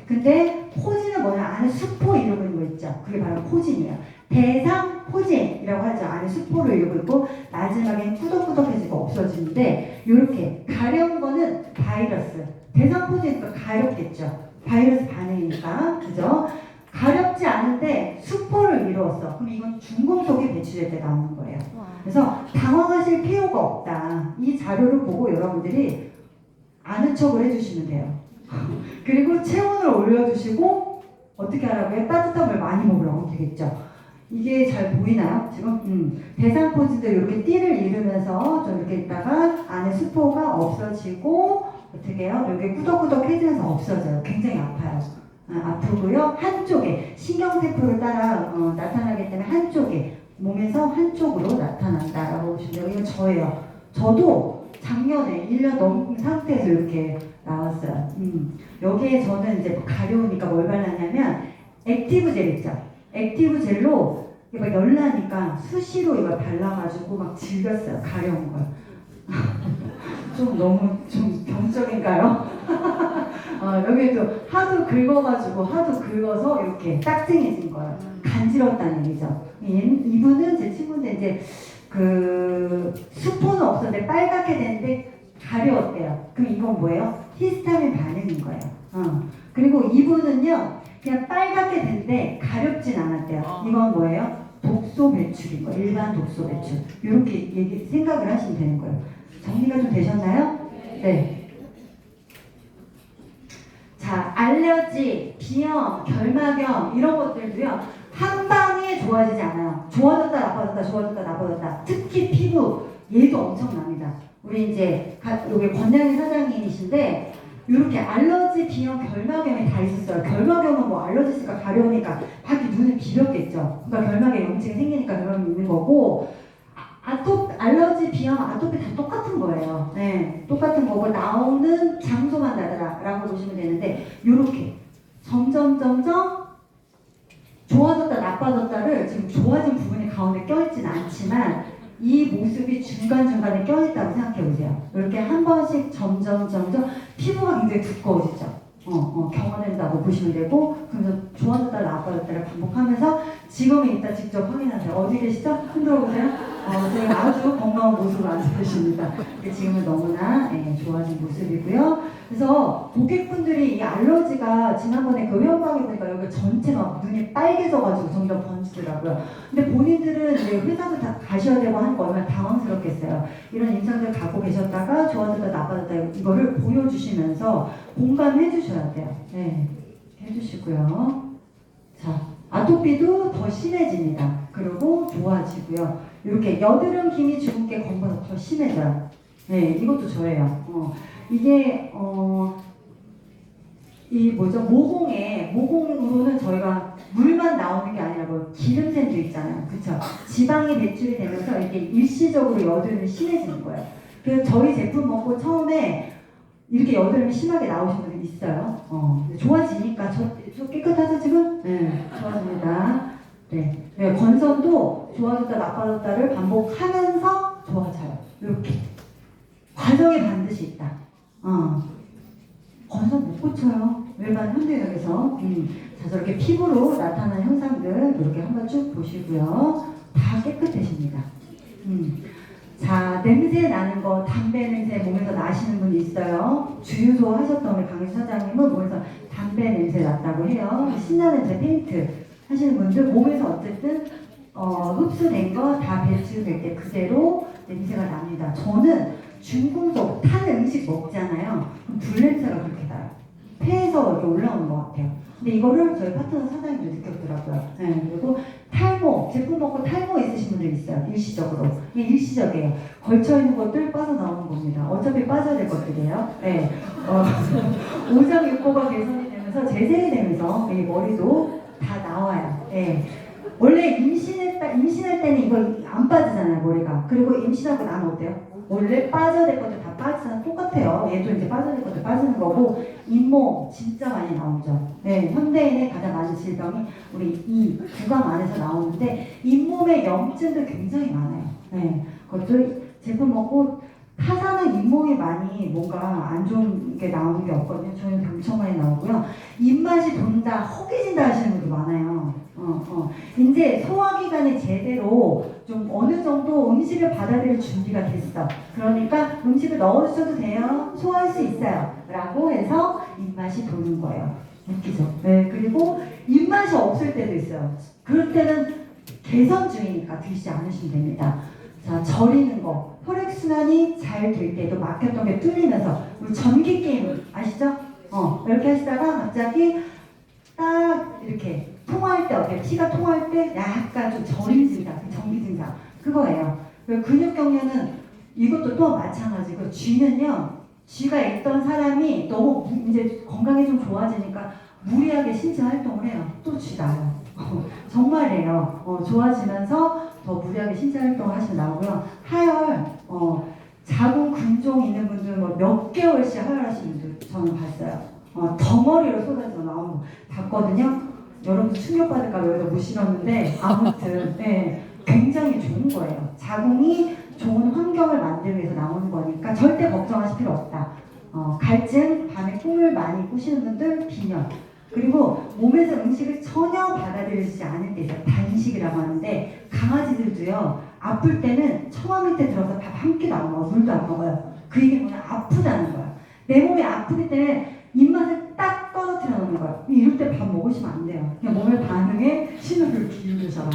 A: 근데 포진은 뭐냐? 안에 수포 이루고 있는 거 있죠. 그게 바로 포진이에요. 대상 포진이라고 하죠. 안에 수포를 이루고 있고 마지막엔 꾸덕꾸덕해지고 없어지는데, 이렇게 가려운 거는 바이러스. 대상 포진이니까 가렵겠죠. 바이러스 반응이니까, 그죠? 가렵지 않은데 수포를 이루었어. 그럼 이건 중금속이 배출될 때 나오는 거예요. 그래서 당황하실 필요가 없다. 이 자료를 보고 여러분들이 아는 척을 해주시면 돼요. 그리고 체온을 올려주시고 어떻게 하라고요? 따뜻한 물 많이 먹으라고 되겠죠. 이게 잘 보이나요? 지금 대상포진도 이렇게 띠를 이루면서 좀 이렇게 있다가 안에 수포가 없어지고 어떻게 해요? 여기 꾸덕꾸덕해지면서 없어져요. 굉장히 아파요. 아프고요. 한쪽에 신경세포를 따라 나타나기 때문에 한쪽에 몸에서 한쪽으로 나타난다라고 보시면 돼요. 이건 저예요. 저도 작년에 1년 넘은 상태에서 이렇게 나왔어요. 여기에 저는 이제 가려우니까 뭘 발랐냐면 액티브 젤 있죠. 액티브 젤로 막 열나니까 수시로 이걸 발라가지고 막 즐겼어요. 가려운 걸. 좀 너무 좀 병적인가요? 여기도 하도 긁어서 이렇게 딱쟁해진 거예요. 간지럽다는 얘기죠. 이분은 제 친구인데 이제 그 수포는 없었는데 빨갛게 됐는데 가려웠대요. 그럼 이건 뭐예요? 히스타민 반응인 거예요. 그리고 이분은요, 그냥 빨갛게 됐는데 가렵진 않았대요. 이건 뭐예요? 독소 배출인 거예요. 일반 독소 배출. 이렇게 생각을 하시면 되는 거예요. 정리가 좀 되셨나요? 네. 자, 알러지, 비염, 결막염 이런 것들도요, 한 방에 좋아지지 않아요. 좋아졌다 나빠졌다, 좋아졌다 나빠졌다. 특히 피부, 얘도 엄청납니다. 우리 이제 여기 권양희 사장님이신데 이렇게 알러지, 비염, 결막염이 다 있었어요. 결막염은 뭐 알러지가 가려우니까 밖에 눈을 비볐겠죠. 그러니까 결막에 염증이 생기니까 결막이 있는 거고, 알러지, 비염, 아토피 다 똑같은 거예요. 네, 똑같은 거고 나오는 장소만 다르다라고 보시면 되는데, 이렇게 점점 좋아졌다 나빠졌다를 지금 좋아진 부분이 가운데 껴있진 않지만 이 모습이 중간중간에 껴있다고 생각해 보세요. 이렇게 한 번씩 점점 피부가 굉장히 두꺼워지죠. 경험된다고 보시면 되고, 그래서 좋아졌다 나빠졌다를 반복하면서 지금은 이따 직접 확인하세요. 어디 계시죠? 흔들어 보세요. 지금 아주 건강한 모습으로 앉아 계십니다. 지금은 너무나 좋아진 모습이고요. 그래서 고객분들이 이 알러지가 지난번에 그 회원방에 보니까 여기 전체 막 눈이 빨개져가지고 점점 번지더라고요. 근데 본인들은 이제 회사도 다 가셔야 되고 하는 거 얼마나 당황스럽겠어요. 이런 임상들 갖고 계셨다가 좋아졌다 나빠졌다 이거를 보여주시면서 공감해 주셔야 돼요. 네, 해주시고요. 자, 아토피도 더 심해집니다. 그리고 좋아지고요. 이렇게 여드름, 기미, 주근깨, 검버섯 더 심해져요. 네, 이것도 저예요. 이게 이 모공으로는 저희가 물만 나오는 게 아니라 뭐 기름샘도 있잖아요. 그쵸? 지방이 배출이 되면서 이게 일시적으로 여드름이 심해지는 거예요. 그래서 저희 제품 먹고 처음에 이렇게 여드름이 심하게 나오신 분들 있어요. 좋아지니까 저 깨끗하죠 지금? 네, 좋아집니다. 네, 건선도 좋아졌다 나빠졌다를 반복하면서 좋아져요. 이렇게 과정이 반드시 있다. 거기서 못 고쳐요. 일반 현대의학에서. 자, 저렇게 피부로 나타나는 현상들 이렇게 한번 쭉 보시고요. 다 깨끗해집니다. 자, 냄새 나는 거, 담배 냄새 몸에서 나시는 분 있어요. 주유소 하셨던 우리 강희 사장님은 몸에서 담배 냄새 났다고 해요. 신나 냄새, 페인트 하시는 분들 몸에서 어쨌든 흡수된 거 다 배출될 때 그대로 냄새가 납니다. 저는 중금속, 탄 음식 먹잖아요. 그럼 불 냄새가 그렇게 나요. 폐에서 이렇게 올라오는 것 같아요. 근데 이거를 저희 파트너 사장님도 느꼈더라고요. 네, 그리고 탈모, 제품 먹고 탈모 있으신 분들 있어요. 일시적으로. 이게 일시적이에요. 걸쳐있는 것들 빠져나오는 겁니다. 어차피 빠져야 될 것들이에요. 네. 오장육부가 개선이 되면서 재생이 되면서 이 머리도 다 나와요. 네. 원래 임신할 때는 이거 안 빠지잖아요, 머리가. 그리고 임신하고 나면 어때요? 원래 빠져야 될 것들 다 빠지잖아. 똑같아요. 얘도 이제 빠져야 될 것들 빠지는 거고, 잇몸 진짜 많이 나오죠. 네, 현대인의 가장 많은 질병이 우리 이 구강 안에서 나오는데, 잇몸에 염증도 굉장히 많아요. 네, 그것도 제품 먹고 타사는 잇몸이 많이 뭔가 안 좋은 게 나오는 게 없거든요. 저희는 엄청 많이 나오고요. 입맛이 돈다, 허기진다 하시는 분도 많아요. 이제 소화기관이 제대로 좀 어느 정도 음식을 받아들일 준비가 됐어. 그러니까 음식을 넣어주셔도 돼요. 소화할 수 있어요. 라고 해서 입맛이 도는 거예요. 웃기죠? 네, 그리고 입맛이 없을 때도 있어요. 그럴 때는 개선 중이니까 드시지 않으시면 됩니다. 자, 저리는 거. 혈액순환이 잘 될 때도 막혔던 게 뚫리면서 우리 전기 게임 아시죠? 이렇게 하시다가 갑자기 딱 이렇게 통할 때 어때요? 피가 통할 때 약간 좀 저림 증상, 전기 증상 그거예요. 근육 경련은 이것도 또 마찬가지고 쥐는요. 쥐가 있던 사람이 너무 이제 건강이 좀 좋아지니까 무리하게 신체 활동을 해요. 또 쥐 나요. 정말이에요. 좋아지면서 더 무리하게 신체 활동을 하시면 나오고요. 하열, 자궁 근종 있는 분들 뭐 몇 개월씩 하열하시는 분들 저는 봤어요. 덩어리로 쏟아져 나오는 거 봤거든요. 여러분 충격받을까 봐 여기다 못 실었는데 아무튼 네, 굉장히 좋은 거예요. 자궁이 좋은 환경을 만들기 위해서 나오는 거니까 절대 걱정하실 필요 없다. 갈증, 밤에 꿈을 많이 꾸시는 분들 비뇨. 그리고 몸에서 음식을 전혀 받아들이지 않을 때 있어요. 단식이라고 하는데 강아지들도요. 아플 때는 처마 밑에 들어서 밥 한 끼도 안 먹어. 물도 안 먹어요. 그 얘기는 뭐냐? 아프다는 거야. 내 몸이 아프기 때문에 입맛을 딱 떨어뜨려 놓는 거야. 이럴 때 밥 먹으시면 안 돼요. 그냥 몸의 반응에 신호를 기울이셔라.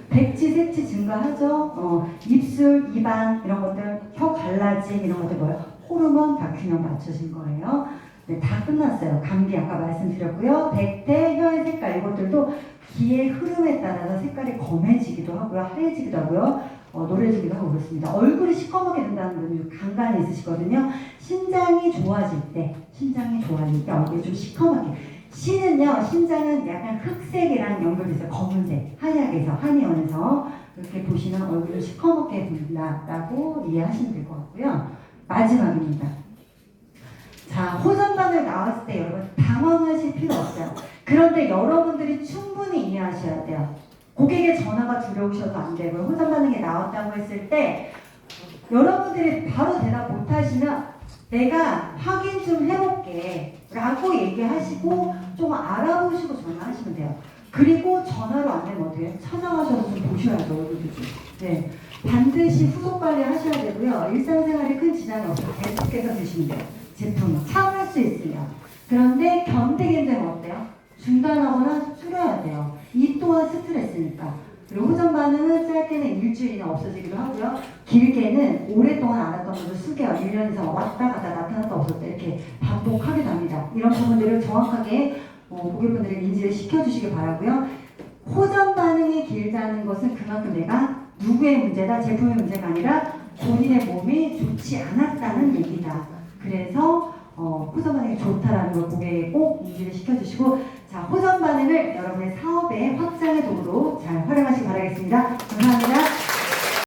A: 백지, 색지 증가하죠. 입술, 입안 이런 것들, 혀 갈라짐 이런 것들 뭐예요? 호르몬 다 균형 맞춰진 거예요. 네, 다 끝났어요. 감기 아까 말씀드렸고요. 백태, 혀의 색깔 이것들도 기의 흐름에 따라서 색깔이 검해지기도 하고요. 하얘지기도 하고요. 노래지기도 하고 그렇습니다. 얼굴이 시커멓게 된다는 분이 간간히 있으시거든요. 신장이 좋아질 때 얼굴이 좀 시커멓게. 신은요, 신장은 약간 흑색이랑 연결돼 있어요. 검은색, 한약에서, 한의원에서 이렇게 보시면 얼굴이 시커멓게 보인다라고 이해하시면 될 것 같고요. 마지막입니다. 자, 호전반을 나왔을 때 여러분 당황하실 필요 없어요. 그런데 여러분들이 충분히 이해하셔야 돼요. 고객의 전화가 두려우셔도 안 되고 호전 반응이 나왔다고 했을 때 여러분들이 바로 대답 못 하시면 내가 확인 좀 해볼게 라고 얘기하시고 좀 알아보시고 전화하시면 돼요. 그리고 전화로 안 되면 어떻게 해요? 찾아가셔서 좀 보셔야죠. 얼굴도 좀. 네. 반드시 후속 관리 하셔야 되고요. 일상생활에 큰 지장이 없어요. 계속해서 드시면 돼요. 제품 참을 수 있으면. 그런데 견디기 힘들면 어때요? 중단하거나 줄여야 돼요. 이 또한 스트레스니까. 그리고 호전 반응은 짧게는 일주일이나 없어지기도 하고요. 길게는 오랫동안 안 했던 것도 수개월, 1년에서 왔다 갔다 나타났다 없었다 이렇게 반복하게 됩니다. 이런 부분들을 정확하게 고객분들에게 인지를 시켜주시기 바라고요. 호전 반응이 길다는 것은 그만큼 내가 누구의 문제다, 제품의 문제가 아니라 본인의 몸이 좋지 않았다는 얘기다. 그래서 호전 반응이 좋다라는 걸 고객에게 꼭 인지를 시켜주시고, 자, 호전 반응을 여러분의 사업의 확장의 도구로